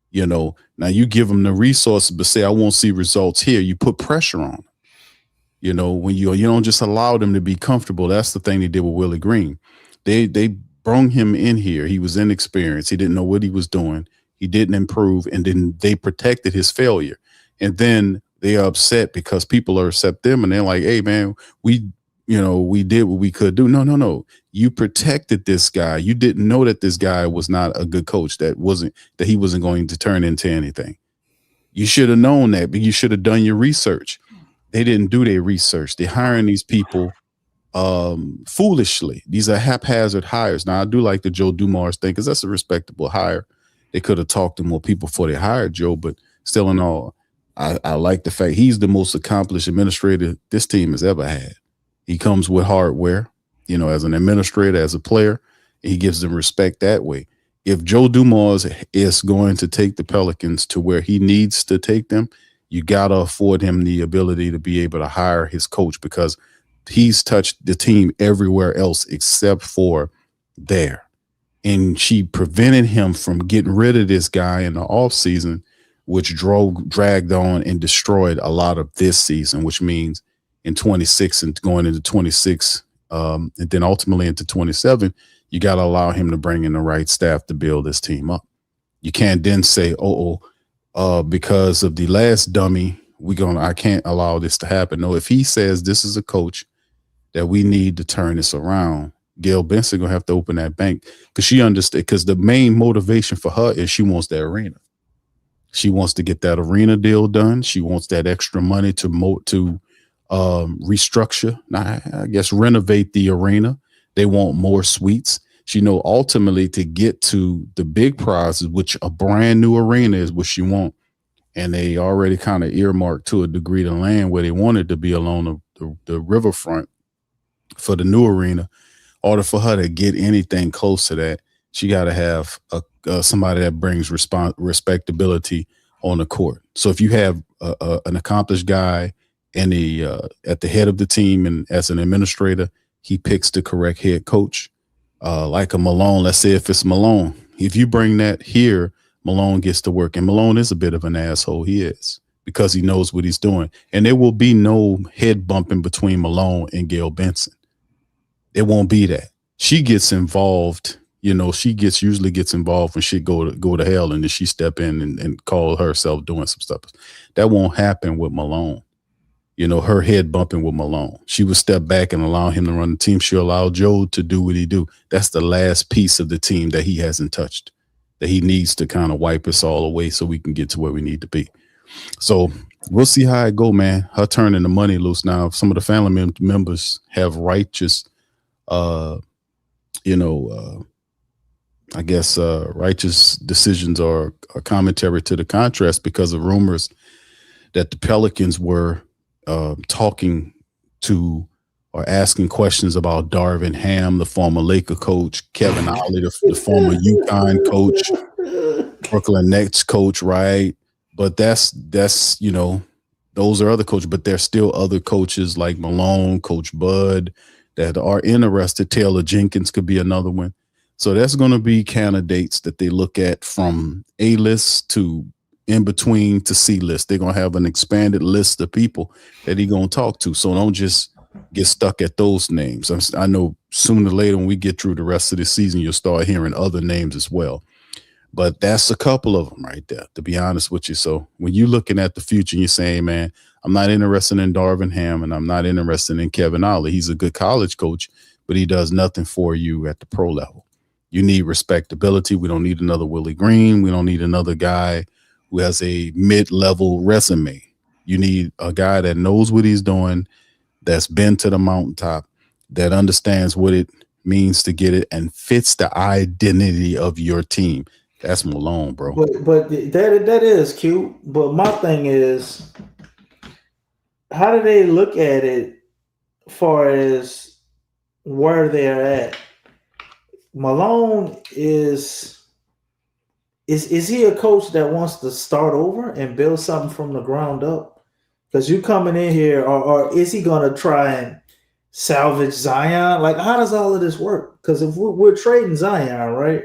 You know, now you give them the resources, but say, I won't see results here. You put pressure on them. You know, when you don't just allow them to be comfortable. That's the thing they did with Willie Green. They brung him in here. He was inexperienced. He didn't know what he was doing. He didn't improve. And then they protected his failure. And then they are upset because people are upset them. And they're like, hey, man, we did what we could do. No. You protected this guy. You didn't know that this guy was not a good coach, that he wasn't going to turn into anything. You should have known that, but you should have done your research. They didn't do their research. They're hiring these people foolishly. These are haphazard hires. Now, I do like the Joe Dumars thing because that's a respectable hire. They could have talked to more people before they hired Joe, but still in all, I like the fact he's the most accomplished administrator this team has ever had. He comes with hardware, you know, as an administrator, as a player, and he gives them respect that way. If Joe Dumars is going to take the Pelicans to where he needs to take them, you got to afford him the ability to be able to hire his coach, because he's touched the team everywhere else except for there. And she prevented him from getting rid of this guy in the offseason, which dragged on and destroyed a lot of this season, which means in 26 and going into 26 and then ultimately into 27, you got to allow him to bring in the right staff to build this team up. You can't then say, because of the last dummy, I can't allow this to happen. No, if he says this is a coach that we need to turn this around, Gail Benson gonna have to open that bank, because she understands, because the main motivation for her is she wants that arena. She wants to get that arena deal done. She wants that extra money to restructure, I guess renovate the arena. They want more suites. She know ultimately to get to the big prizes, which a brand new arena is what she want. And they already kind of earmarked to a degree the land where they wanted to be along the riverfront for the new arena. In order for her to get anything close to that, she got to have somebody that brings respectability on the court. So if you have an accomplished guy and at the head of the team and as an administrator, he picks the correct head coach. Like a Malone, let's say if it's Malone, if you bring that here, Malone gets to work. And Malone is a bit of an asshole. He is, because he knows what he's doing. And there will be no head bumping between Malone and Gail Benson. It won't be that. She gets involved. You know, she usually gets involved when shit go to hell, and then she step in and call herself doing some stuff. That won't happen with Malone. You know, her head bumping with Malone. She would step back and allow him to run the team. She'll allow Joe to do what he do. That's the last piece of the team that he hasn't touched, that he needs to kind of wipe us all away so we can get to where we need to be. So we'll see how it go, man. Her turning the money loose now. Some of the family members have righteous, righteous decisions or commentary to the contrast because of rumors that the Pelicans were talking to or asking questions about Darvin Ham, the former Laker coach, Kevin Ollie, the former UConn coach, Brooklyn Nets coach, right? But that's those are other coaches, but there's still other coaches like Malone, Coach Bud, that are interested. Taylor Jenkins could be another one. So that's going to be candidates that they look at from A-list to in between to C-list. They're going to have an expanded list of people that he's going to talk to. So don't just get stuck at those names. I know sooner or later when we get through the rest of the season, you'll start hearing other names as well. But that's a couple of them right there, to be honest with you. So when you're looking at the future and you're saying, man, I'm not interested in Darvin Ham and I'm not interested in Kevin Ollie. He's a good college coach, but he does nothing for you at the pro level. You need respectability. We don't need another Willie Green. We don't need another guy who has a mid-level resume. You need a guy that knows what he's doing, that's been to the mountaintop, that understands what it means to get it and fits the identity of your team. That's Malone, bro. But that is cute. But my thing is, how do they look at it as far as where they're at? Malone is he a coach that wants to start over and build something from the ground up? Because you coming in here, or is he going to try and salvage Zion? Like, how does all of this work? Because if we're trading Zion, right,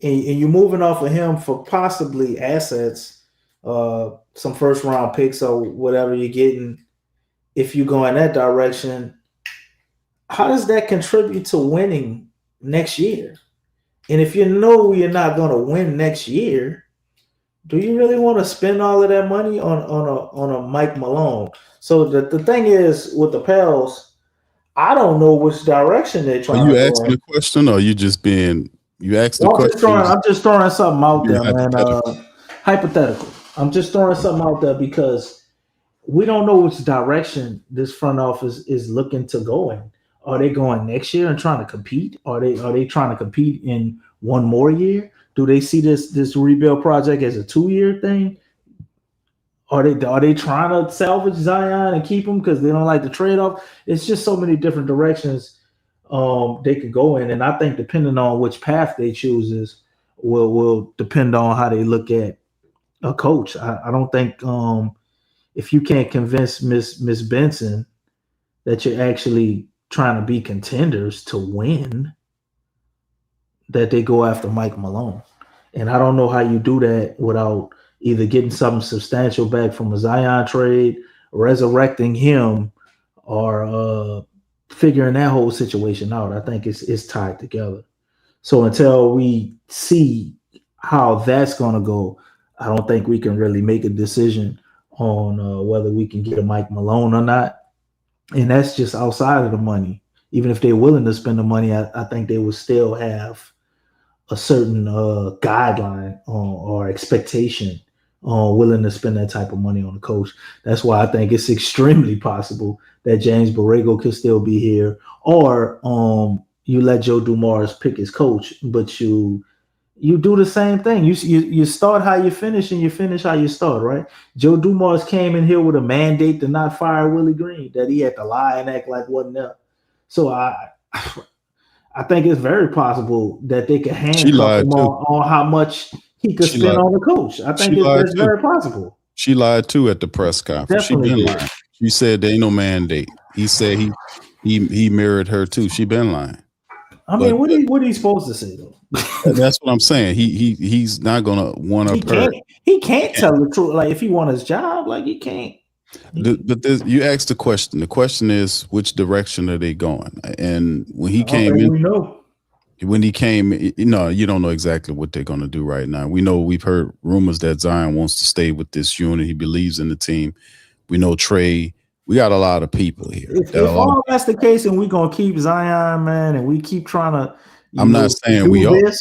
and you're moving off of him for possibly assets, some first round picks or whatever you're getting, if you go in that direction, how does that contribute to winning next year? And if you know you're not going to win next year, do you really want to spend all of that money on a Mike Malone? So the thing is with the Pels, I don't know which direction they're trying to go. Are you asking a question, or you just being you asked the question? I'm just throwing something out there, man. Hypothetical. I'm just throwing something out there because we don't know which direction this front office is looking to go in. Are they going next year and trying to compete? Are they trying to compete in one more year? Do they see this rebuild project as a 2-year thing? Are they trying to salvage Zion and keep him because they don't like the trade-off? It's just so many different directions they could go in, and I think depending on which path they chooses will depend on how they look at a coach. I don't think if you can't convince Miss Benson that you're actually trying to be contenders to win, that they go after Mike Malone. And I don't know how you do that without either getting something substantial back from a Zion trade, resurrecting him, or figuring that whole situation out. I think it's tied together. So until we see how that's going to go, I don't think we can really make a decision on whether we can get a Mike Malone or not. And that's just outside of the money. Even if they're willing to spend the money, I think they will still have a certain guideline or expectation on willing to spend that type of money on a coach. That's why I think it's extremely possible that James Borrego could still be here, or you let Joe Dumars pick his coach, but you do the same thing. You start how you finish, and you finish how you start, right? Joe Dumars came in here with a mandate to not fire Willie Green, that he had to lie and act like wasn't there. So I think it's very possible that they could handcuff him on how much he could spend on the coach. I think it's very possible. She lied too at the press conference. Definitely She been lying. She said there ain't no mandate. He said he mirrored her too. She been lying. I mean, what are you supposed to say though? That's what I'm saying. He's not gonna want to. He can't tell the truth. Like if he wants his job, like he can't. But you asked the question. The question is, which direction are they going? And when he came in, you don't know exactly what they're going to do right now. We've heard rumors that Zion wants to stay with this unit. He believes in the team. We know Trey. We got a lot of people here. If all that's the case, and we're gonna keep Zion, man, and we keep trying to. I'm not saying we are.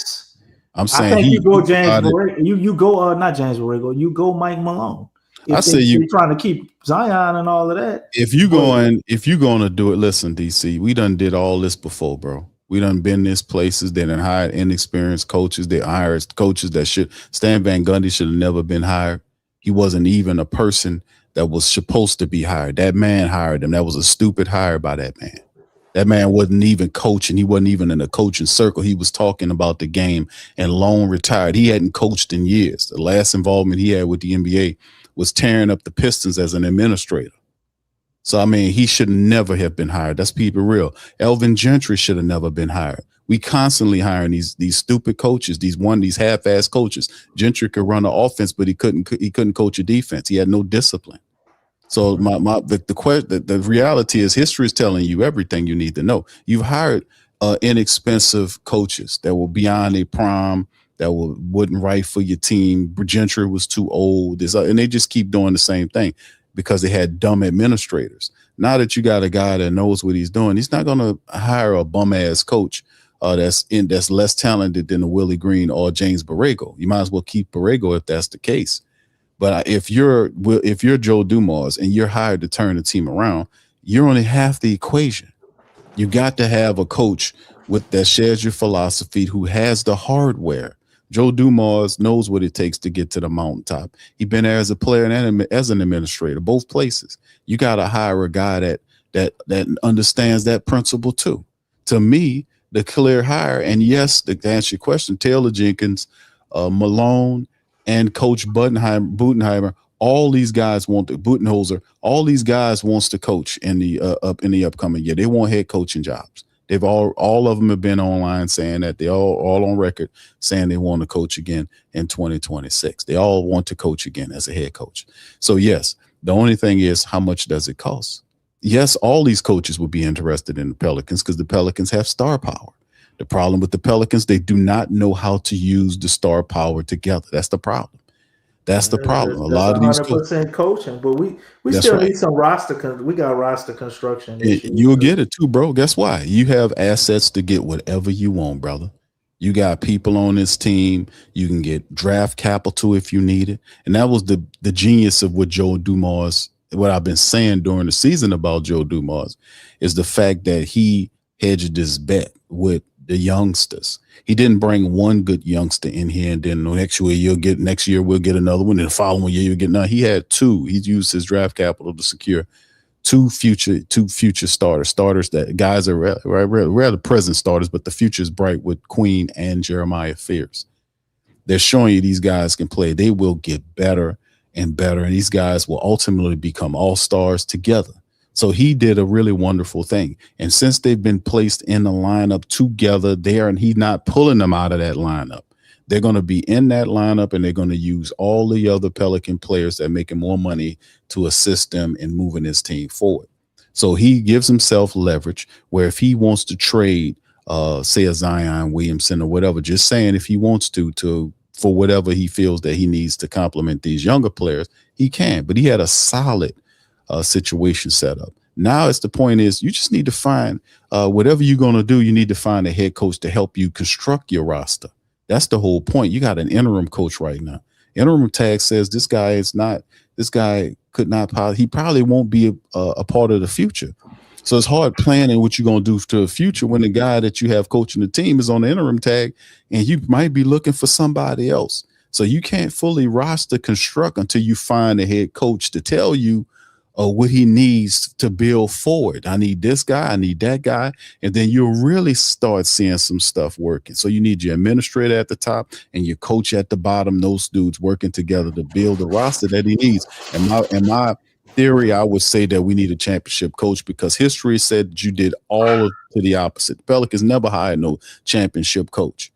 I'm saying I think you go James Borrego. You go not James Borrego. You go Mike Malone. You're trying to keep Zion and all of that. If you're going to do it, listen, DC, we done did all this before, bro. We done been this places. They done hired inexperienced coaches. They hired coaches that Stan Van Gundy should have never been hired. He wasn't even a person that was supposed to be hired. That man hired him. That was a stupid hire by that man. That man wasn't even coaching. He wasn't even in a coaching circle. He was talking about the game and long retired. He hadn't coached in years. The last involvement he had with the NBA was tearing up the Pistons as an administrator. So, I mean, he should never have been hired. That's people real. Elvin Gentry should have never been hired. We constantly hiring these stupid coaches, these half-ass coaches. Gentry could run an offense, but he couldn't coach a defense. He had no discipline. So the reality is history is telling you everything you need to know. You've hired inexpensive coaches that were beyond their prime, that wouldn't write for your team. Gentry was too old, and they just keep doing the same thing because they had dumb administrators. Now that you got a guy that knows what he's doing, he's not going to hire a bum ass coach that's less talented than a Willie Green or James Borrego. You might as well keep Borrego if that's the case. But if you're Joe Dumars and you're hired to turn the team around, you're only half the equation. You got to have a coach that shares your philosophy, who has the hardware. Joe Dumars knows what it takes to get to the mountaintop. He's been there as a player and as an administrator, both places. You got to hire a guy that understands that principle too. To me, the clear hire, and yes, to answer your question, Taylor Jenkins, Malone, and Coach Budenheimer, all these guys want to Budenholzer. All these guys wants to coach in the upcoming year. They want head coaching jobs. They've all of them have been online saying that. They all on record saying they want to coach again in 2026. They all want to coach again as a head coach. So yes, the only thing is, how much does it cost? Yes, all these coaches would be interested in the Pelicans because the Pelicans have star power. The problem with the Pelicans, they do not know how to use the star power together. That's the problem. That's the problem. A lot of these 100% coaching, but we That's still right. need some roster. We got roster construction issues. You'll get it too, bro. Guess why? You have assets to get whatever you want, brother. You got people on this team. You can get draft capital if you need it. And that was the genius of what Joe Dumars, what I've been saying during the season about Joe Dumars, is the fact that he hedged his bet with the youngsters. He didn't bring one good youngster in here and then next year we'll get another one, and the following year you'll get none. He had two. He used his draft capital to secure two future starters that guys are rather present starters, but the future is bright with Queen and Jeremiah Fears. They're showing you these guys can play. They will get better and better, and these guys will ultimately become all-stars together. So he did a really wonderful thing. And since they've been placed in the lineup together there, and he's not pulling them out of that lineup, they're going to be in that lineup, and they're going to use all the other Pelican players that are making more money to assist them in moving his team forward. So he gives himself leverage where if he wants to trade, say a Zion Williamson or whatever, just saying if he wants to for whatever he feels that he needs to complement these younger players, he can. But he had a solid situation set up. Now it's the point is you just need to find whatever you're going to do. You need to find a head coach to help you construct your roster. That's the whole point. You got an interim coach right now. Interim tag says this guy could not, he probably won't be a part of the future. So it's hard planning what you're going to do to the future when the guy that you have coaching the team is on the interim tag and you might be looking for somebody else. So you can't fully roster construct until you find a head coach to tell you what he needs to build forward. I need this guy, I need that guy, and then you'll really start seeing some stuff working. So you need your administrator at the top and your coach at the bottom, those dudes working together to build the roster that he needs. And my theory, I would say that we need a championship coach because history said you did all to the opposite. The Pelicans never hired no championship coach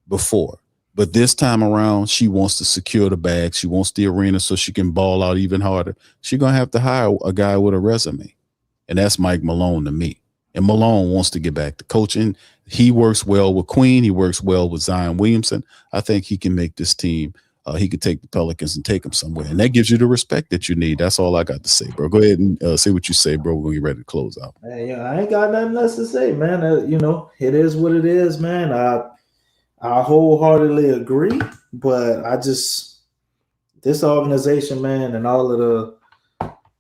before. But this time around, she wants to secure the bag. She wants the arena so she can ball out even harder. She's going to have to hire a guy with a resume. And that's Mike Malone to me. And Malone wants to get back to coaching. He works well with Queen. He works well with Zion Williamson. I think he can make this team. He could take the Pelicans and take them somewhere. And that gives you the respect that you need. That's all I got to say, bro. Go ahead and say what you say, bro. We'll get ready to close out. Hey, I ain't got nothing else to say, man. It is what it is, man. I wholeheartedly agree, but this organization, man, and all of the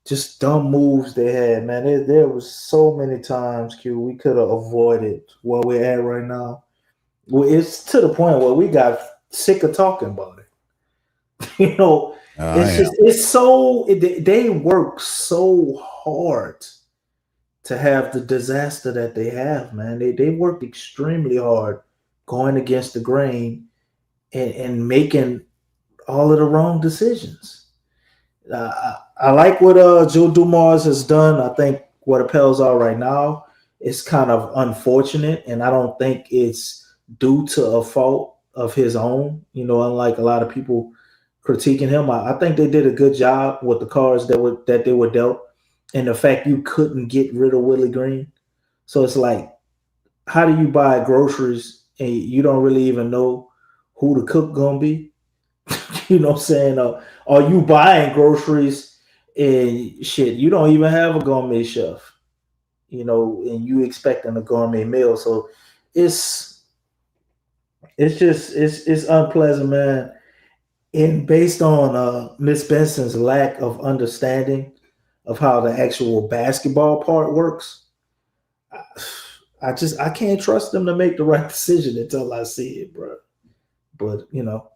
just dumb moves they had, man, there was so many times, Q, we could have avoided where we're at right now. Well, it's to the point where we got sick of talking about it. They work so hard to have the disaster that they have, man. They worked extremely hard going against the grain and making all of the wrong decisions. I like what Joe Dumars has done. I think what the Pels are right now is kind of unfortunate, and I don't think it's due to a fault of his own. You know, unlike a lot of people critiquing him, I think they did a good job with the cards that they were dealt, and the fact you couldn't get rid of Willie Green. So it's like, how do you buy groceries and you don't really even know who the cook gonna be? You know what I'm saying? Are you buying groceries and shit? You don't even have a gourmet chef, you know, and you expecting a gourmet meal. So it's it's unpleasant, man. And based on Miss Benson's lack of understanding of how the actual basketball part works, I can't trust them to make the right decision until I see it, bro. But you know,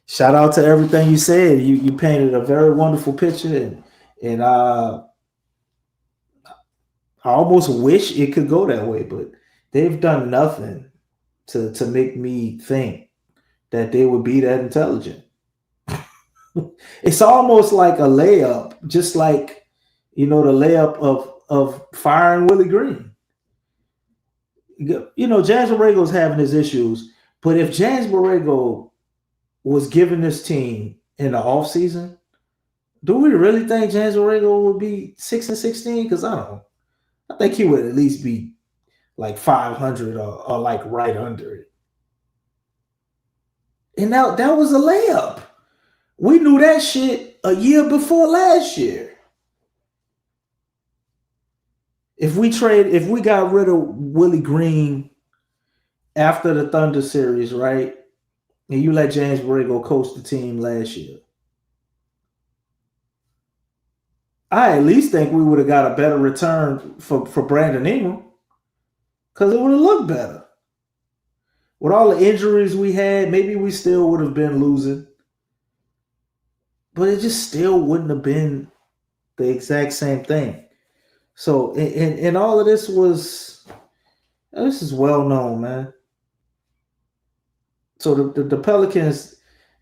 shout out to everything you said. You painted a very wonderful picture, and I almost wish it could go that way, but they've done nothing to make me think that they would be that intelligent. It's almost like a layup, just like, you know, the layup of firing Willie Green. You know, James Borrego's having his issues, but if James Borrego was given this team in the offseason, do we really think James Borrego would be 6-16? Because I don't. I think he would at least be like 500 or like right under it. And now that was a layup. We knew that shit a year before last year. If we got rid of Willie Green after the Thunder series, right? And you let James Borrego coach the team last year, I at least think we would have got a better return for Brandon Ingram, because it would have looked better. With all the injuries we had, maybe we still would have been losing, but it just still wouldn't have been the exact same thing. So, and all of this is well known, man. So the Pelicans,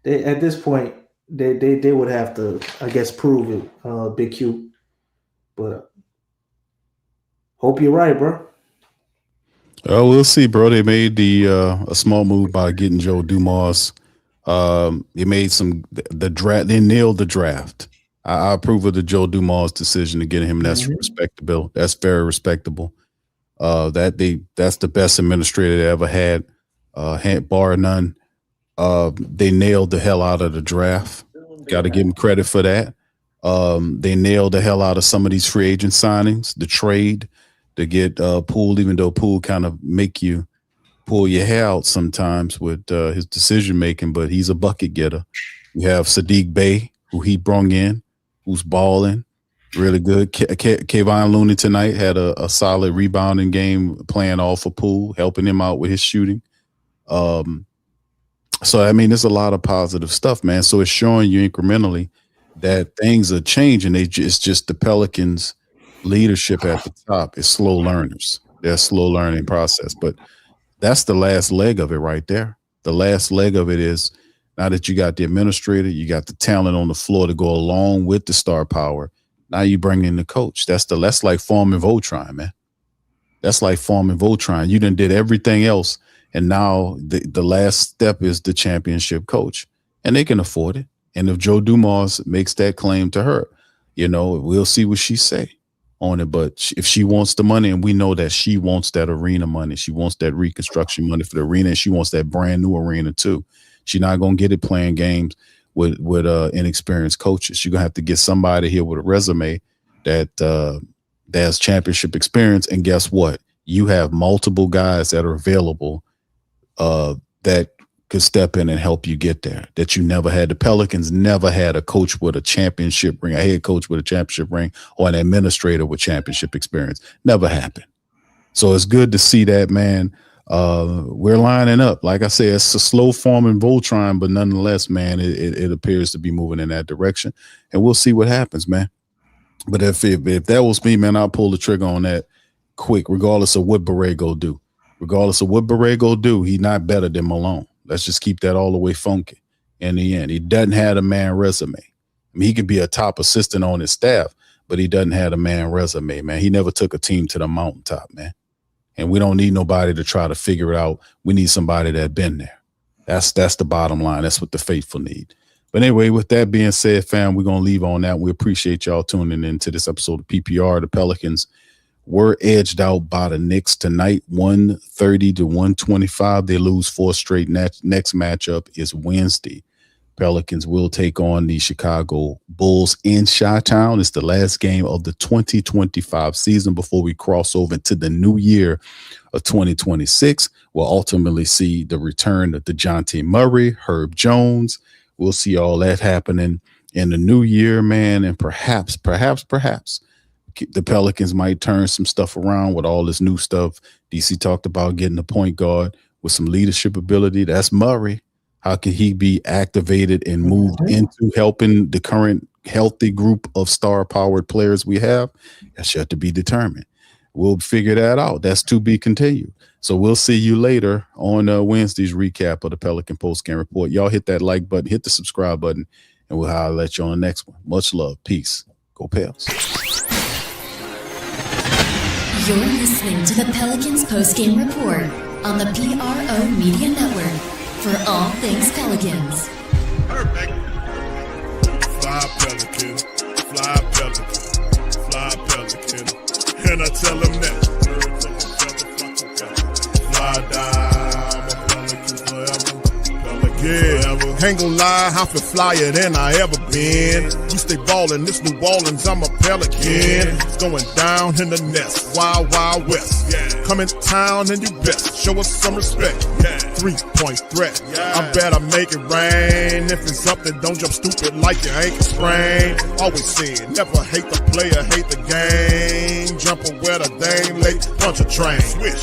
they at this point, they would have to, I guess, prove it, Big Q. But hope you're right, bro. We'll see, bro. They made a small move by getting Joe Dumars. They made the draft. They nailed the draft. I approve of the Joe Dumars decision to get him. That's respectable. That's very respectable. That's the best administrator they ever had, bar none. They nailed the hell out of the draft. Got to give them credit for that. They nailed the hell out of some of these free agent signings. The trade to get Poole, even though Poole kind of make you pull your hair out sometimes with his decision making, but he's a bucket getter. You have Sadiq Bey, who he brung in, who's balling really good. Kevon Looney tonight had a solid rebounding game, playing all for Poole, helping him out with his shooting. So, I mean, there's a lot of positive stuff, man. So it's showing you incrementally that things are changing. It's just the Pelicans' leadership at the top is slow learners. They're a slow learning process. But that's the last leg of it right there. The last leg of it is, now that you got the administrator, you got the talent on the floor to go along with the star power. Now you bring in the coach. That's like forming Voltron, man. That's like forming Voltron. You done did everything else, and now the last step is the championship coach, and they can afford it. And if Joe Dumars makes that claim to her, you know, we'll see what she say on it. But if she wants the money, and we know that she wants that arena money, she wants that reconstruction money for the arena, and she wants that brand new arena too. She's not gonna get it playing games with inexperienced coaches. She's gonna have to get somebody here with a resume that has championship experience. And guess what? You have multiple guys that are available that could step in and help you get there, that you never had. The Pelicans never had a coach with a championship ring, a head coach with a championship ring, or an administrator with championship experience. Never happened. So it's good to see that, man. We're lining up. Like I said, it's a slow forming Voltron, but nonetheless, man, it appears to be moving in that direction, and we'll see what happens, man. But if that was me, man, I'll pull the trigger on that quick, regardless of what Borrego do. Regardless of what Borrego do, he's not better than Malone. Let's just keep that all the way funky. In the end, he doesn't have a man resume. I mean, he could be a top assistant on his staff, but he doesn't have a man resume, man. He never took a team to the mountaintop, man. And we don't need nobody to try to figure it out. We need somebody that's been there. That's the bottom line. That's what the faithful need. But anyway, with that being said, fam, we're going to leave on that. We appreciate y'all tuning into this episode of PPR. The Pelicans were edged out by the Knicks tonight, 130 to 125. They lose 4 straight. Next matchup is Wednesday. Pelicans will take on the Chicago Bulls in Chi-Town. It's the last game of the 2025 season before we cross over into the new year of 2026. We'll ultimately see the return of DeJounte Murray, Herb Jones. We'll see all that happening in the new year, man. And perhaps the Pelicans might turn some stuff around with all this new stuff. DC talked about getting a point guard with some leadership ability. That's Murray. How can he be activated and moved into helping the current healthy group of star-powered players we have? That's yet to be determined. We'll figure that out. That's to be continued. So we'll see you later on Wednesday's recap of the Pelican Postgame Report. Y'all hit that like button, hit the subscribe button, and we'll holler at you on the next one. Much love. Peace. Go Pels. You're listening to the Pelicans Postgame Report on the PRO Media Network. For all things Pelicans. Perfect. Fly Pelican, fly Pelican, fly Pelican. And I tell them that. Fly down, I'm a Pelican forever. Pelican. Ain't gon' lie, I feel flyer than I ever been. We stay ballin', this New Orleans, I'm a Pelican. It's going down in the nest, wild, wild west. Come in town and you best show us some respect. 3-point threat, I better make it rain. If it's up, then don't jump stupid like your ankle sprain. Always said, never hate the player, hate the game. Jumping where the dame late, punch a train.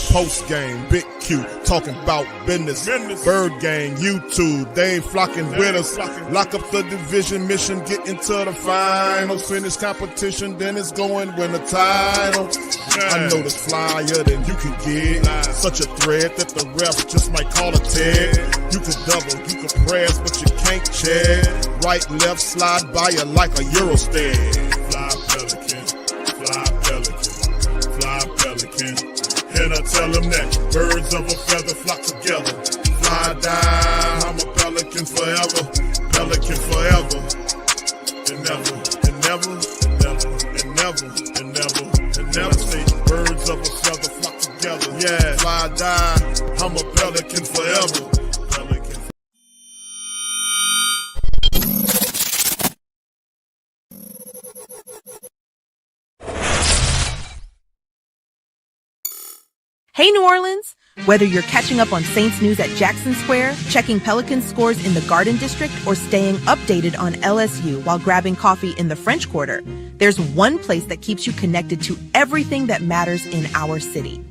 Post game, big Q, talking about business. Bird gang, YouTube, they ain't flocking with us. Lock up the division mission, get into the finals. Finish competition, then it's going win the title. I know this flyer than you can get. Such a threat that the refs just might call a tag. You could double, you could press, but you can't check. Right, left, slide by you like a Eurostag. Fly Pelican, fly Pelican, fly Pelican. And I tell them that birds of a feather flock together. Fly down, I'm a Pelican forever, Pelican forever. And never, and never, and never, and never, and never, and never say birds of a feather flock together. Yeah, fly down, I'm a Pelican forever. Pelican. Hey, New Orleans! Whether you're catching up on Saints news at Jackson Square, checking Pelican scores in the Garden District, or staying updated on LSU while grabbing coffee in the French Quarter, there's one place that keeps you connected to everything that matters in our city.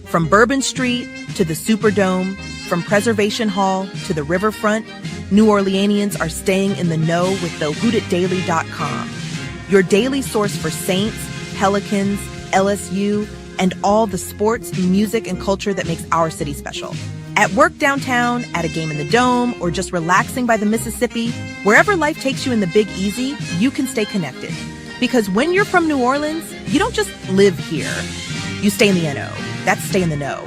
From Bourbon Street to the Superdome, from Preservation Hall to the riverfront, New Orleanians are staying in the know with the WhoDatDaily.com. Your daily source for Saints, Pelicans, LSU, and all the sports, music, and culture that makes our city special. At work downtown, at a game in the Dome, or just relaxing by the Mississippi, wherever life takes you in the Big Easy, you can stay connected. Because when you're from New Orleans, you don't just live here. You stay in the NO. That's stay in the know.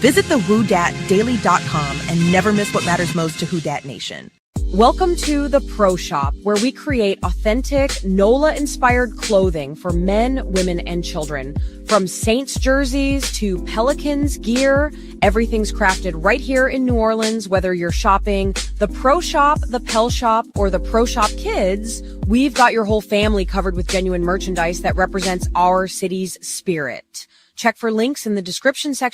Visit the WhoDatDaily.com and never miss what matters most to Who Dat Nation. Welcome to the Pro Shop, where we create authentic NOLA-inspired clothing for men, women, and children. From Saints jerseys to Pelicans gear, everything's crafted right here in New Orleans. Whether you're shopping the Pro Shop, the Pel Shop, or the Pro Shop Kids, we've got your whole family covered with genuine merchandise that represents our city's spirit. Check for links in the description section.